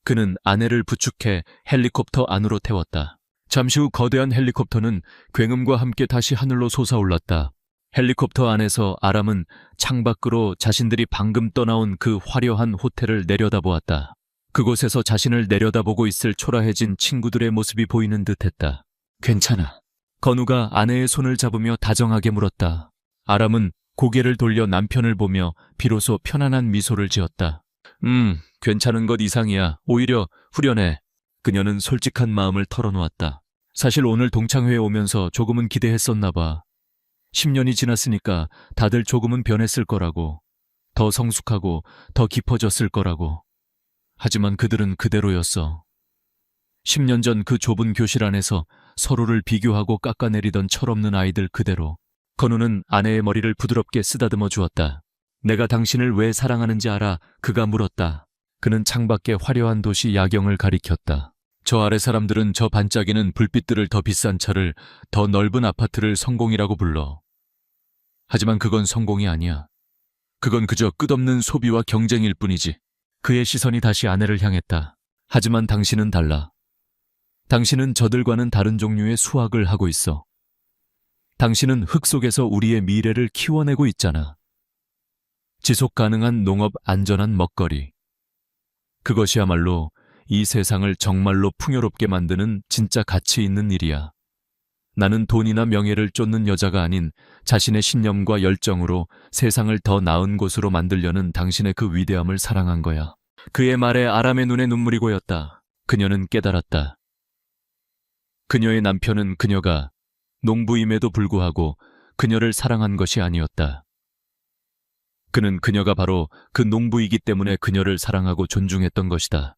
그는 아내를 부축해 헬리콥터 안으로 태웠다. 잠시 후 거대한 헬리콥터는 굉음과 함께 다시 하늘로 솟아올랐다. 헬리콥터 안에서 아람은 창밖으로 자신들이 방금 떠나온 그 화려한 호텔을 내려다보았다. 그곳에서 자신을 내려다보고 있을 초라해진 친구들의 모습이 보이는 듯했다. 괜찮아. 건우가 아내의 손을 잡으며 다정하게 물었다. 아람은 고개를 돌려 남편을 보며 비로소 편안한 미소를 지었다. 괜찮은 것 이상이야. 오히려 후련해. 그녀는 솔직한 마음을 털어놓았다. 사실 오늘 동창회에 오면서 조금은 기대했었나 봐. 10년이 지났으니까 다들 조금은 변했을 거라고. 더 성숙하고 더 깊어졌을 거라고. 하지만 그들은 그대로였어. 10년 전 그 좁은 교실 안에서 서로를 비교하고 깎아내리던 철없는 아이들 그대로. 건우는 아내의 머리를 부드럽게 쓰다듬어 주었다. 내가 당신을 왜 사랑하는지 알아? 그가 물었다. 그는 창밖의 화려한 도시 야경을 가리켰다. 저 아래 사람들은 저 반짝이는 불빛들을 더 비싼 차를, 더 넓은 아파트를 성공이라고 불러. 하지만 그건 성공이 아니야. 그건 그저 끝없는 소비와 경쟁일 뿐이지. 그의 시선이 다시 아내를 향했다. 하지만 당신은 달라. 당신은 저들과는 다른 종류의 수학을 하고 있어. 당신은 흙 속에서 우리의 미래를 키워내고 있잖아. 지속 가능한 농업 안전한 먹거리. 그것이야말로 이 세상을 정말로 풍요롭게 만드는 진짜 가치 있는 일이야. 나는 돈이나 명예를 쫓는 여자가 아닌 자신의 신념과 열정으로 세상을 더 나은 곳으로 만들려는 당신의 그 위대함을 사랑한 거야. 그의 말에 아람의 눈에 눈물이 고였다. 그녀는 깨달았다. 그녀의 남편은 그녀가 농부임에도 불구하고 그녀를 사랑한 것이 아니었다. 그는 그녀가 바로 그 농부이기 때문에 그녀를 사랑하고 존중했던 것이다.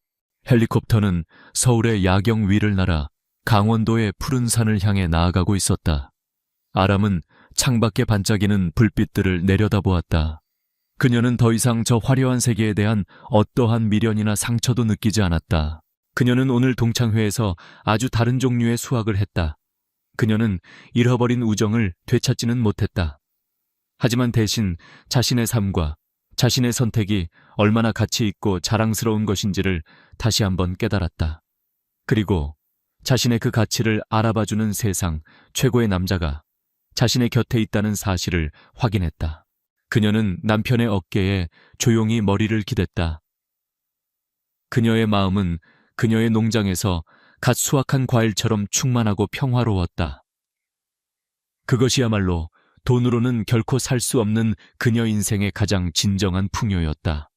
헬리콥터는 서울의 야경 위를 날아 강원도의 푸른 산을 향해 나아가고 있었다. 아람은 창밖에 반짝이는 불빛들을 내려다보았다. 그녀는 더 이상 저 화려한 세계에 대한 어떠한 미련이나 상처도 느끼지 않았다. 그녀는 오늘 동창회에서 아주 다른 종류의 수학을 했다. 그녀는 잃어버린 우정을 되찾지는 못했다. 하지만 대신 자신의 삶과 자신의 선택이 얼마나 가치 있고 자랑스러운 것인지를 다시 한번 깨달았다. 그리고 자신의 그 가치를 알아봐주는 세상 최고의 남자가 자신의 곁에 있다는 사실을 확인했다. 그녀는 남편의 어깨에 조용히 머리를 기댔다. 그녀의 마음은 그녀의 농장에서 갓 수확한 과일처럼 충만하고 평화로웠다. 그것이야말로 돈으로는 결코 살 수 없는 그녀 인생의 가장 진정한 풍요였다.